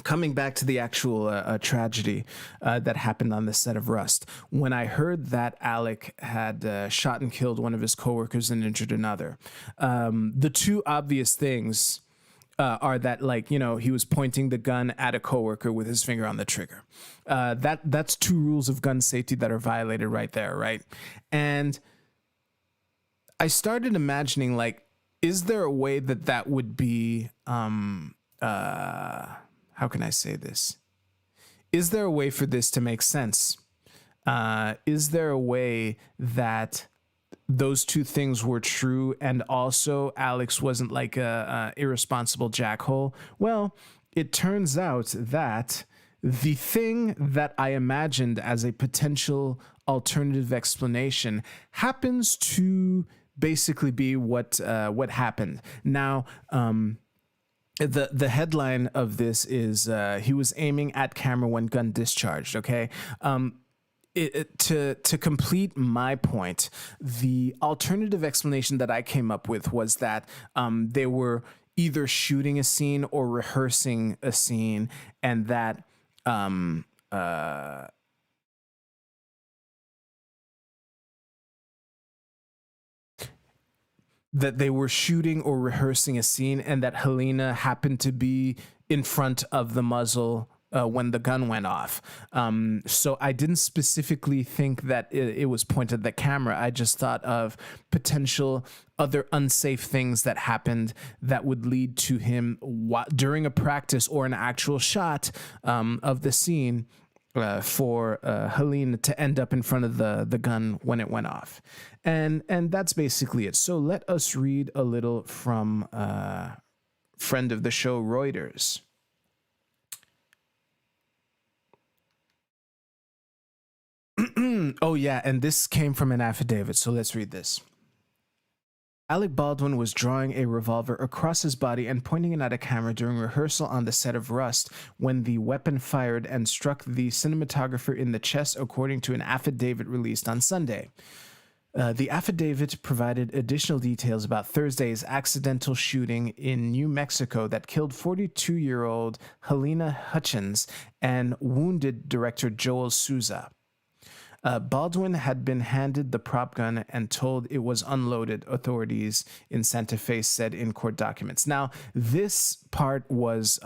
coming back to the actual tragedy that happened on the set of Rust, when I heard that Alec had shot and killed one of his coworkers and injured another, the two obvious things are that, like, you know, he was pointing the gun at a coworker with his finger on the trigger. That's two rules of gun safety that are violated right there, right? And I started imagining, like, is there a way that that would be, how can I say this? Is there a way for this to make sense? Is there a way that those two things were true and also Alex wasn't like a irresponsible jackhole? Well, it turns out that the thing that I imagined as a potential alternative explanation happens to basically be what happened. Now, the headline of this is he was aiming at camera when gun discharged. Okay. To complete my point, the alternative explanation that I came up with was that they were either shooting a scene or rehearsing a scene, and that that they were shooting or rehearsing a scene, and that Halyna happened to be in front of the muzzle when the gun went off. So I didn't specifically think that it was pointed at the camera. I just thought of potential other unsafe things that happened that would lead to him during a practice or an actual shot of the scene for Halyna to end up in front of the gun when it went off. And that's basically it. So let us read a little from friend of the show, Reuters. Oh, yeah, and this came from an affidavit, so let's read this. Alec Baldwin was drawing a revolver across his body and pointing it at a camera during rehearsal on the set of Rust when the weapon fired and struck the cinematographer in the chest, according to an affidavit released on Sunday. The affidavit provided additional details about Thursday's accidental shooting in New Mexico that killed 42-year-old Halyna Hutchins and wounded director Joel Souza. Baldwin had been handed the prop gun and told it was unloaded, authorities in Santa Fe said in court documents. Now, this part was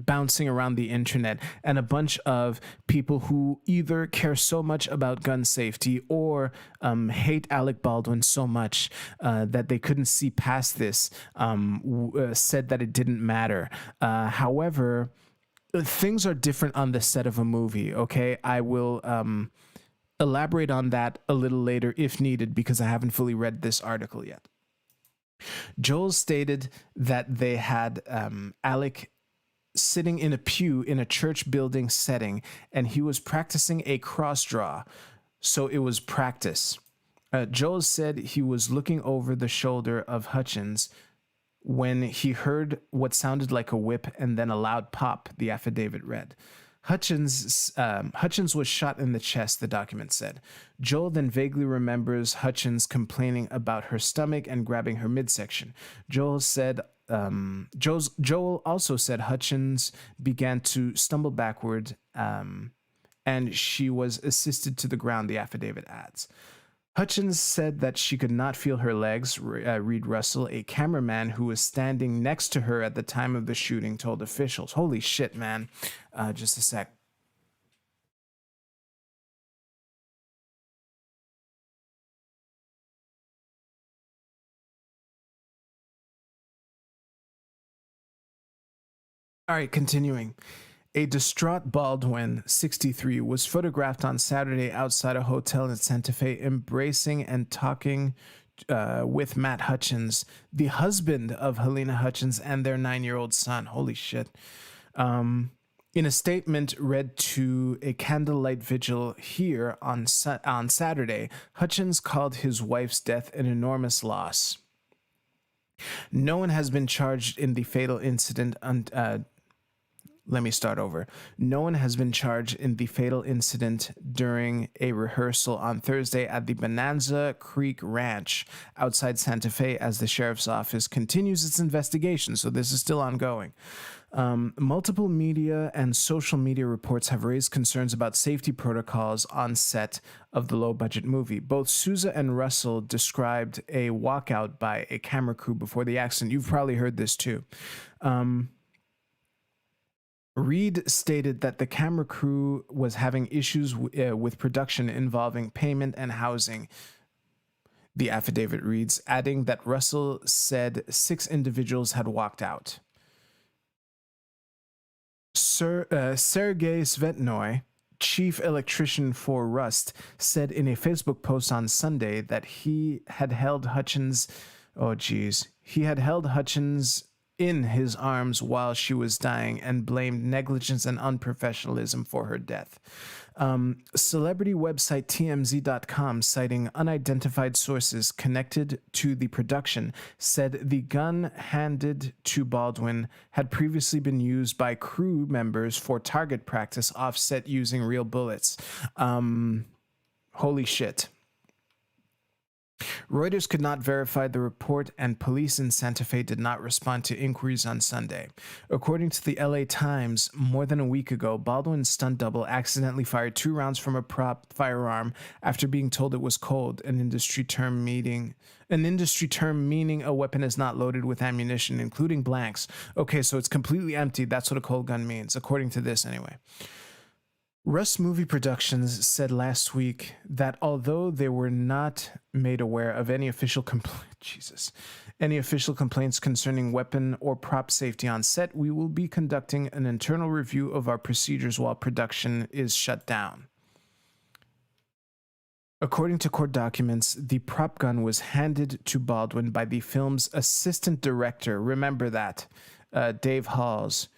bouncing around the internet, and a bunch of people who either care so much about gun safety or hate Alec Baldwin so much that they couldn't see past this said that it didn't matter. However, things are different on the set of a movie, okay? I will elaborate on that a little later if needed, because I haven't fully read this article yet. Joel stated that they had Alec sitting in a pew in a church building setting, and he was practicing a cross draw, so it was practice. Joel said he was looking over the shoulder of Hutchins when he heard what sounded like a whip and then a loud pop, the affidavit read. Hutchins was shot in the chest, the document said. Joel then vaguely remembers Hutchins complaining about her stomach and grabbing her midsection. Joel also said Hutchins began to stumble backward, and she was assisted to the ground, the affidavit adds. Hutchins said that she could not feel her legs, Reed Russell, a cameraman who was standing next to her at the time of the shooting, told officials. Holy shit, man. Just a sec. All right, continuing. A distraught Baldwin, 63, was photographed on Saturday outside a hotel in Santa Fe, embracing and talking with Matt Hutchins, the husband of Halyna Hutchins and their 9-year-old son. Holy shit. In a statement read to a candlelight vigil here on Saturday, Hutchins called his wife's death an enormous loss. No one has been charged in the fatal incident. Let me start over. No one has been charged in the fatal incident during a rehearsal on Thursday at the Bonanza Creek Ranch outside Santa Fe as the sheriff's office continues its investigation. So this is still ongoing. Multiple media and social media reports have raised concerns about safety protocols on set of the low-budget movie. Both Souza and Russell described a walkout by a camera crew before the accident. You've probably heard this too. Reed stated that the camera crew was having issues with production involving payment and housing. The affidavit reads, adding that Russell said 6 individuals had walked out. Sergei Svetnoy, chief electrician for Rust, said in a Facebook post on Sunday that he had held Hutchins in his arms while she was dying and blamed negligence and unprofessionalism for her death. Celebrity website TMZ.com, citing unidentified sources connected to the production, said the gun handed to Baldwin had previously been used by crew members for target practice offset using real bullets. Holy shit. Reuters could not verify the report, and police in Santa Fe did not respond to inquiries on Sunday. According to the LA Times, more than a week ago, Baldwin's stunt double accidentally fired 2 rounds from a prop firearm after being told it was cold, an industry term meaning a weapon is not loaded with ammunition, including blanks. Okay, so it's completely empty. That's what a cold gun means, according to this anyway. Rust Movie Productions said last week that although they were not made aware of any official complaints concerning weapon or prop safety on set, we will be conducting an internal review of our procedures while production is shut down. According to court documents, the prop gun was handed to Baldwin by the film's assistant director, remember that, Dave Halls,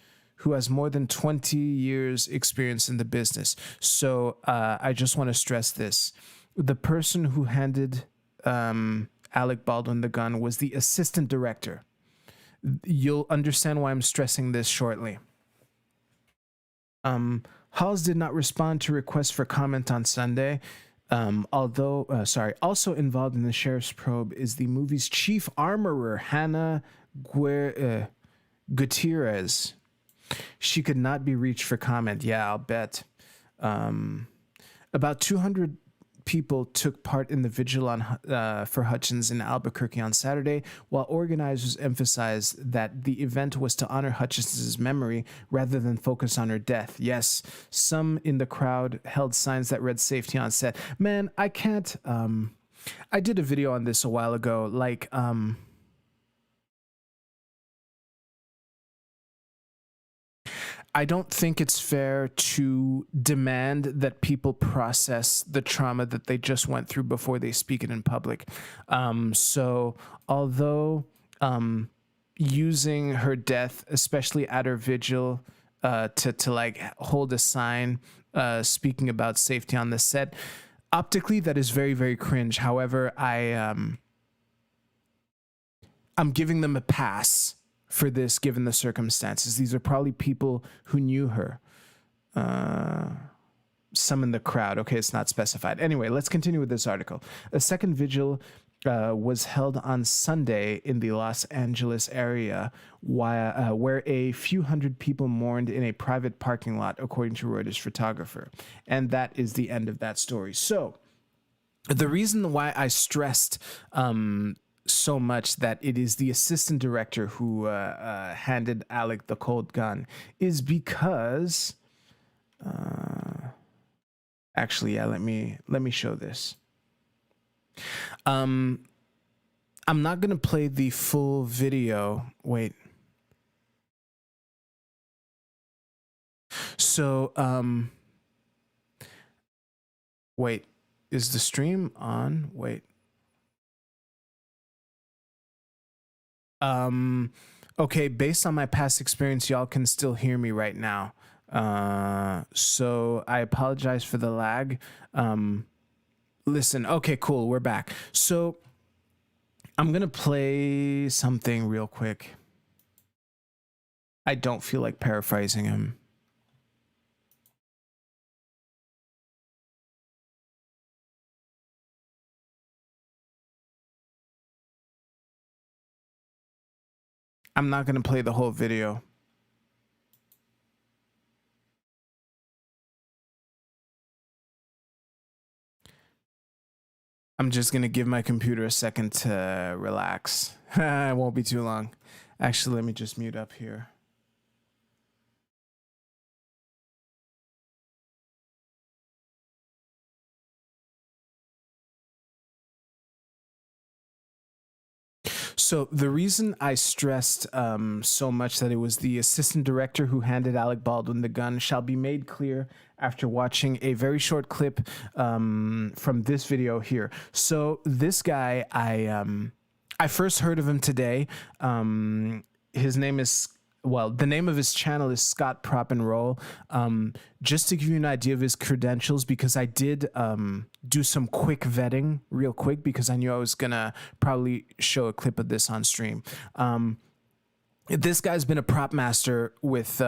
who has more than 20 years experience in the business. So I just want to stress this. The person who handed Alec Baldwin the gun was the assistant director. You'll understand why I'm stressing this shortly. Halls did not respond to requests for comment on Sunday. Also involved in the sheriff's probe is the movie's chief armorer, Halyna Gutierrez. She could not be reached for comment. Yeah, I'll bet. About 200 people took part in the vigil for Hutchins in Albuquerque on Saturday, while organizers emphasized that the event was to honor Hutchins' memory rather than focus on her death. Yes, some in the crowd held signs that read "safety on set." Man, I can't. I did a video on this a while ago. I don't think it's fair to demand that people process the trauma that they just went through before they speak it in public. So although using her death, especially at her vigil, to like hold a sign speaking about safety on the set, optically that is very, very cringe. However, I'm giving them a pass for this, given the circumstances. These are probably people who knew her. Some in the crowd. Okay, it's not specified. Anyway, let's continue with this article. A second vigil was held on Sunday in the Los Angeles area, where a few hundred people mourned in a private parking lot, according to Reuters photographer. And that is the end of that story. So the reason why I stressed so much that it is the assistant director who handed Alec the cold gun is because actually, yeah, let me show this. I'm not gonna play the full video. Wait. So wait, is the stream on? Wait. Okay, based on my past experience, y'all can still hear me right now. So I apologize for the lag. Listen, okay, cool, we're back. So I'm gonna play something real quick. I don't feel like paraphrasing him. I'm not gonna play the whole video. I'm just gonna give my computer a second to relax. It won't be too long. Actually, let me just mute up here. So the reason I stressed so much that it was the assistant director who handed Alec Baldwin the gun shall be made clear after watching a very short clip from this video here. So this guy, I first heard of him today. His name is, well, the name of his channel is Scott Prop and Roll. Just to give you an idea of his credentials, because I did do some quick vetting real quick because I knew I was gonna probably show a clip of this on stream. This guy's been a prop master with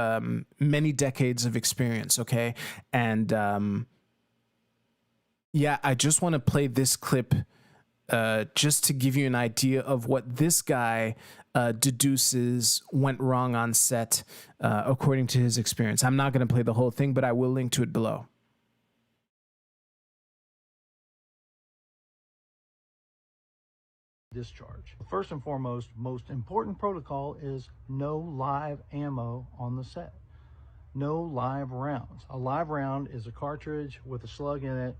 many decades of experience, okay? And yeah, I just want to play this clip just to give you an idea of what this guy deduces went wrong on set according to his experience. I'm not going to play the whole thing, but I will link to it below. Discharge. First and foremost, most important protocol is no live ammo on the set. No live rounds. A live round is a cartridge with a slug in it,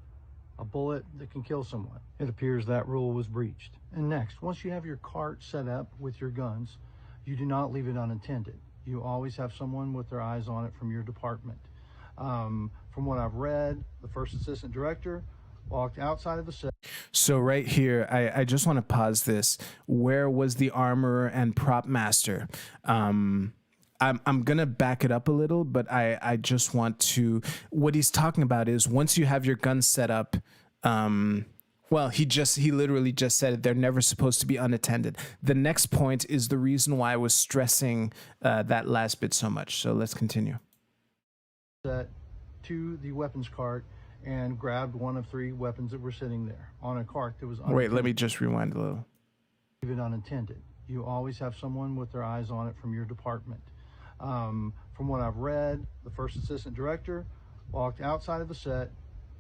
a bullet that can kill someone. It appears that rule was breached. And next, once you have your cart set up with your guns, you do not leave it unattended. You always have someone with their eyes on it from your department. From what I've read, the first assistant director walked outside of the set. So right here, I just want to pause this. Where was the armorer and prop master? I'm gonna back it up a little, but I just want to. What he's talking about is once you have your guns set up, well, he literally just said it. They're never supposed to be unattended. The next point is the reason why I was stressing that last bit so much. So let's continue. Set to the weapons cart and grabbed one of 3 weapons that were sitting there on a cart that was unattended. Wait, let me just rewind a little. Leave it unattended. You always have someone with their eyes on it from your department. From what I've read, the first assistant director walked outside of the set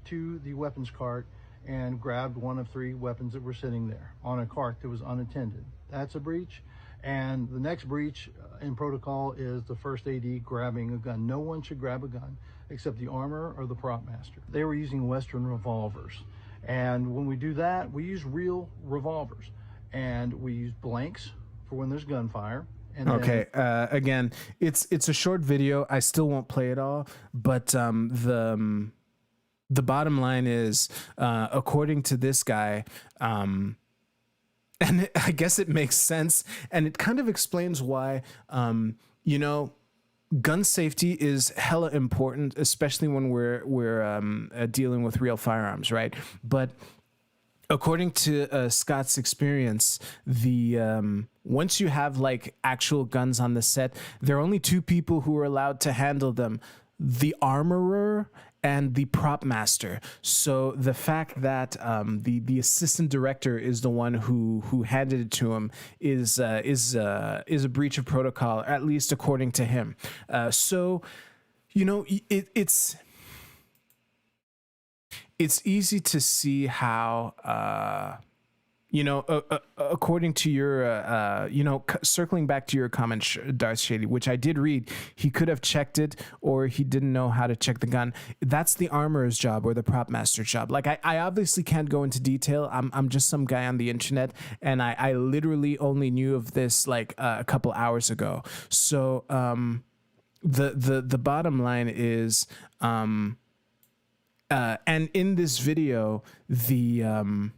to the weapons cart and grabbed one of 3 weapons that were sitting there on a cart that was unattended. That's a breach. And the next breach in protocol is the first AD grabbing a gun. No one should grab a gun except the armorer or the prop master. They were using Western revolvers. And when we do that, we use real revolvers. And we use blanks for when there's gunfire. And okay, again, it's a short video. I still won't play it all, but the bottom line is, according to this guy, and I guess it makes sense, and it kind of explains why, you know, gun safety is hella important, especially when we're dealing with real firearms, right? But according to Scott's experience, the once you have like actual guns on the set, there are only 2 people who are allowed to handle them: the armorer and the prop master. So the fact that the assistant director is the one who handed it to him is a breach of protocol, at least according to him. So, you know, it's easy to see how, you know, according to your, you know, circling back to your comment, Darth Shady, which I did read, he could have checked it or he didn't know how to check the gun. That's the armorer's job or the prop master's job. Like, I obviously can't go into detail. I'm just some guy on the internet, and I literally only knew of this like a couple hours ago. So the bottom line is, and in this video, the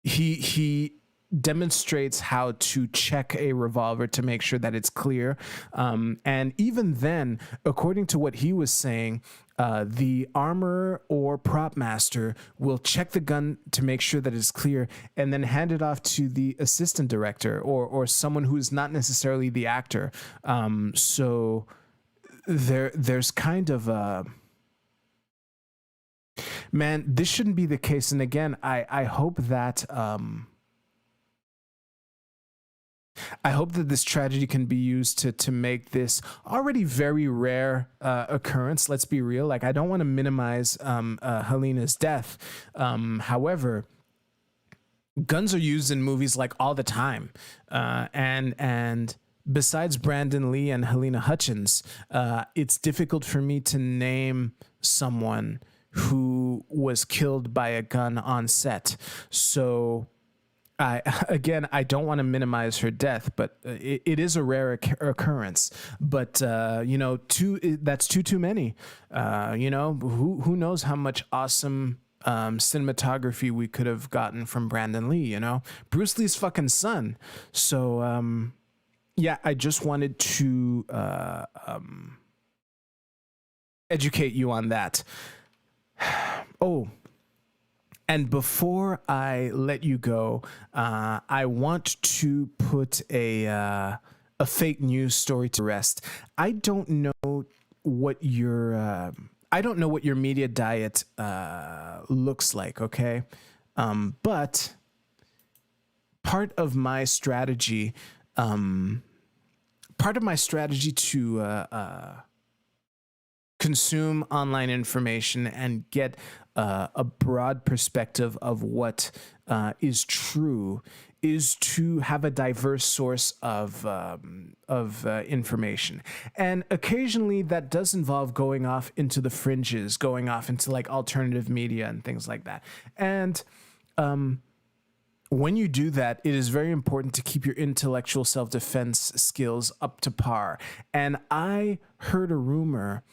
he demonstrates how to check a revolver to make sure that it's clear. And even then, according to what he was saying, the armorer or prop master will check the gun to make sure that it's clear and then hand it off to the assistant director or someone who is not necessarily the actor. So there's kind of a... Man, this shouldn't be the case. And again, I hope that... I hope that this tragedy can be used to make this already very rare occurrence. Let's be real. Like, I don't want to minimize Halyna's death. However, guns are used in movies like all the time. And besides Brandon Lee and Halyna Hutchins, it's difficult for me to name someone who was killed by a gun on set. So... I don't want to minimize her death, but it is a rare occurrence. But that's too many. Who knows how much awesome cinematography we could have gotten from Brandon Lee? Bruce Lee's fucking son. So I just wanted to educate you on that. Oh. And before I let you go, I want to put a fake news story to rest. I don't know what your media diet looks like. Okay, but part of my strategy to consume online information and get a broad perspective of what is true is to have a diverse source of information. And occasionally that does involve going off into the fringes, going off into like alternative media and things like that. And when you do that, it is very important to keep your intellectual self-defense skills up to par. And I heard a rumor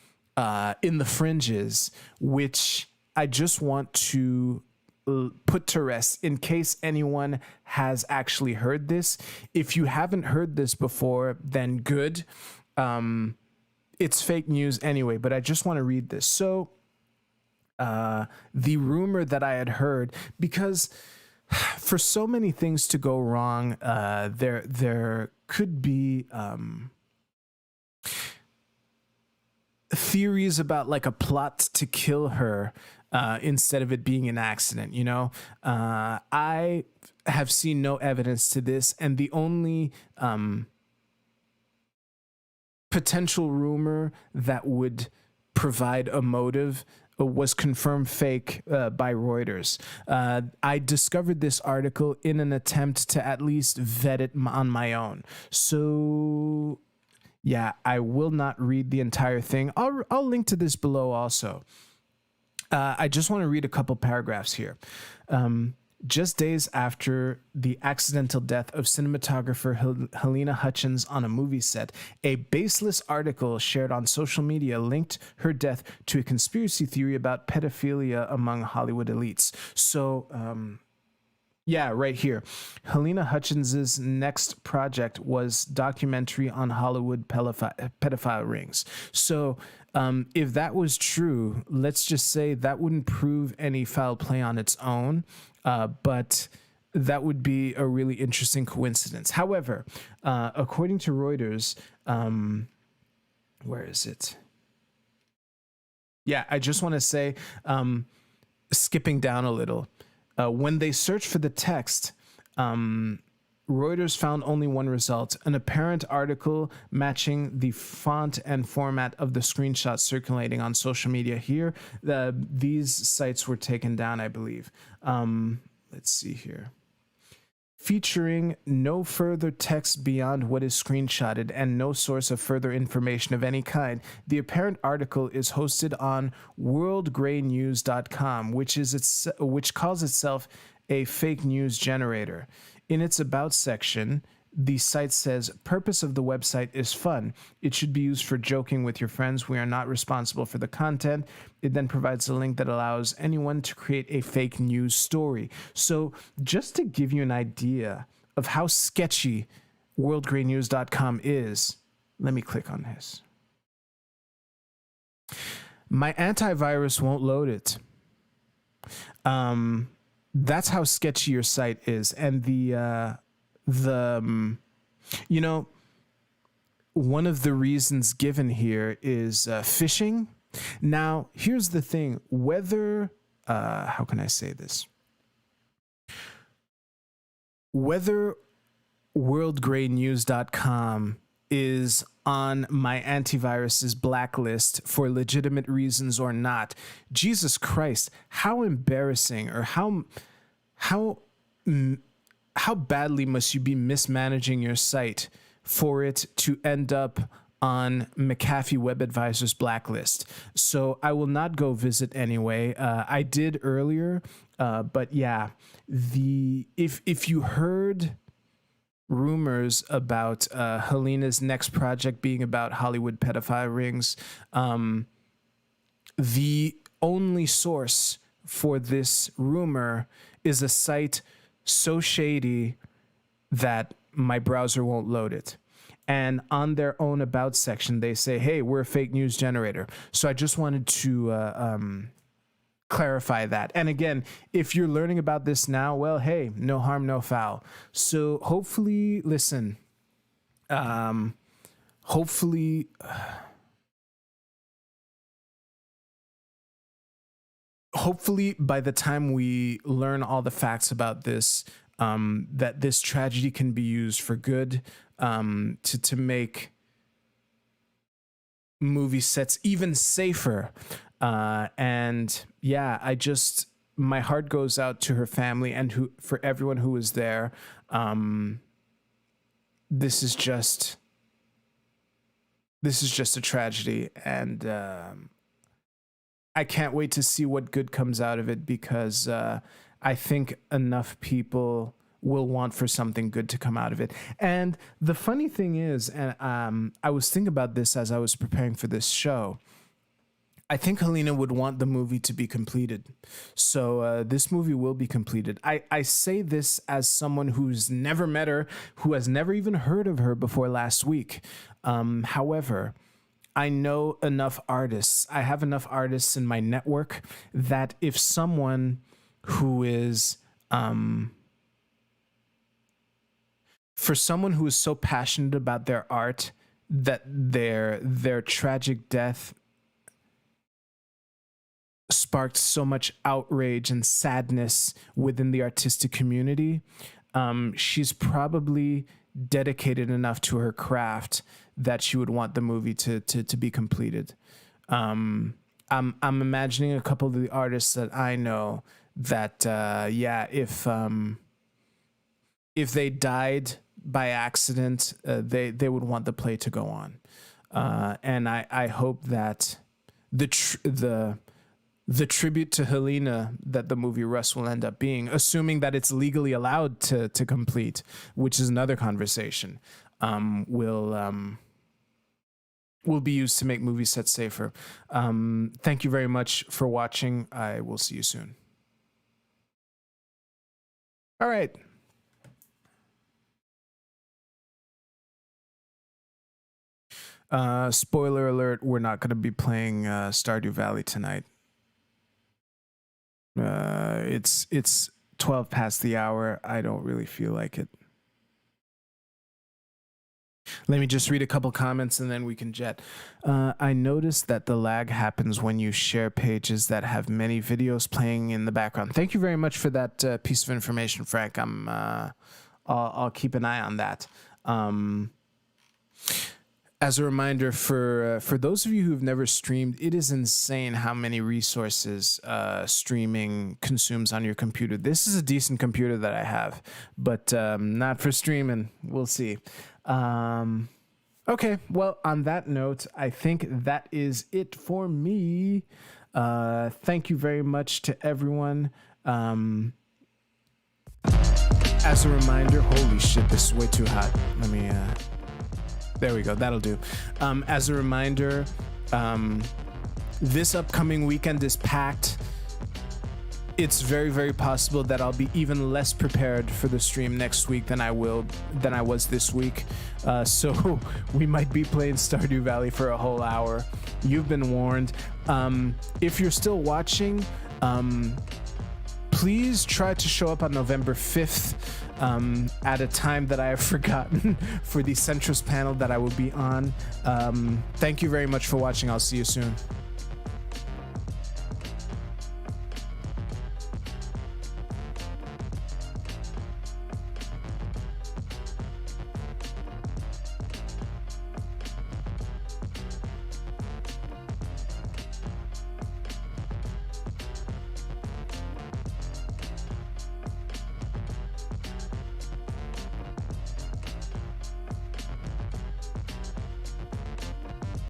in the fringes, which I just want to put to rest in case anyone has actually heard this. If you haven't heard this before, then good. It's fake news anyway, but I just want to read this. So the rumor that I had heard, because for so many things to go wrong, there could be... theories about like a plot to kill her instead of it being an accident. I have seen no evidence to this, and the only potential rumor that would provide a motive was confirmed fake by Reuters. I discovered this article in an attempt to at least vet it on my own. So yeah, I will not read the entire thing. I'll link to this below also. I just want to read a couple paragraphs here. Just days after the accidental death of cinematographer Halyna Hutchins on a movie set, a baseless article shared on social media linked her death to a conspiracy theory about pedophilia among Hollywood elites. So, yeah, right here. Halyna Hutchins's next project was documentary on Hollywood pedophile rings. So if that was true, let's just say that wouldn't prove any foul play on its own, but that would be a really interesting coincidence. However, according to Reuters, where is it? Yeah, I just want to say, skipping down a little, when they searched for the text, Reuters found only one result, an apparent article matching the font and format of the screenshots circulating on social media here. These sites were taken down, I believe. Let's see here. Featuring no further text beyond what is screenshotted and no source of further information of any kind, the apparent article is hosted on worldgreynews.com, which calls itself a fake news generator. In its About section, The site says, purpose of the website is fun. It should be used for joking with your friends. We are not responsible for the content. It then provides a link that allows anyone to create a fake news story. So just to give you an idea of how sketchy worldgreynews.com is, let me click on this. My antivirus won't load it. That's how sketchy your site is. And one of the reasons given here is phishing. Now, here's the thing, whether, how can I say this? Whether worldgreynews.com is on my antivirus's blacklist for legitimate reasons or not, Jesus Christ, how embarrassing, or how badly must you be mismanaging your site for it to end up on McAfee Web Advisor's blacklist? So I will not go visit anyway. I did earlier, but yeah, if you heard rumors about Halyna's next project being about Hollywood pedophile rings, the only source for this rumor is a site so shady that my browser won't load it. And on their own about section, they say, hey, we're a fake news generator. So I just wanted to clarify that. And again, if you're learning about this now, well, hey, no harm, no foul. So hopefully, listen, hopefully by the time we learn all the facts about this, that this tragedy can be used for good, to make movie sets even safer. And yeah, my heart goes out to her family and for everyone who was there. This is just a tragedy, and I can't wait to see what good comes out of it, because I think enough people will want for something good to come out of it. And the funny thing is, and I was thinking about this as I was preparing for this show, I think Halyna would want the movie to be completed. So this movie will be completed. I say this as someone who's never met her, who has never even heard of her before last week. However, I know enough artists. I have enough artists in my network that if someone who is, for someone who is so passionate about their art that their tragic death sparked so much outrage and sadness within the artistic community, she's probably dedicated enough to her craft that she would want the movie to be completed. I'm imagining a couple of the artists that I know that if they died by accident, they would want the play to go on, and I hope that the tribute to Halyna that the movie Rust will end up being, assuming that it's legally allowed to complete, which is another conversation, will be used to make movie sets safer. Thank you very much for watching. I will see you soon. All right. Spoiler alert, we're not going to be playing Stardew Valley tonight. It's 12 past the hour. I don't really feel like it. Let me just read a couple comments and then we can jet. I noticed that the lag happens when you share pages that have many videos playing in the background. Thank you very much for that piece of information, Frank. I'll keep an eye on that. As a reminder, for those of you who've never streamed, it is insane how many resources streaming consumes on your computer. This is a decent computer that I have, but not for streaming. We'll see. Okay, well, on that note, I think that is it for me. Thank you very much to everyone. As a reminder, holy shit, this is way too hot. Let me, there we go, that'll do. As a reminder, this upcoming weekend is packed. It's very, very possible that I'll be even less prepared for the stream next week than I was this week. So we might be playing Stardew Valley for a whole hour. You've been warned. If you're still watching, please try to show up on November 5th at a time that I have forgotten for the Centrist panel that I will be on. Thank you very much for watching. I'll see you soon.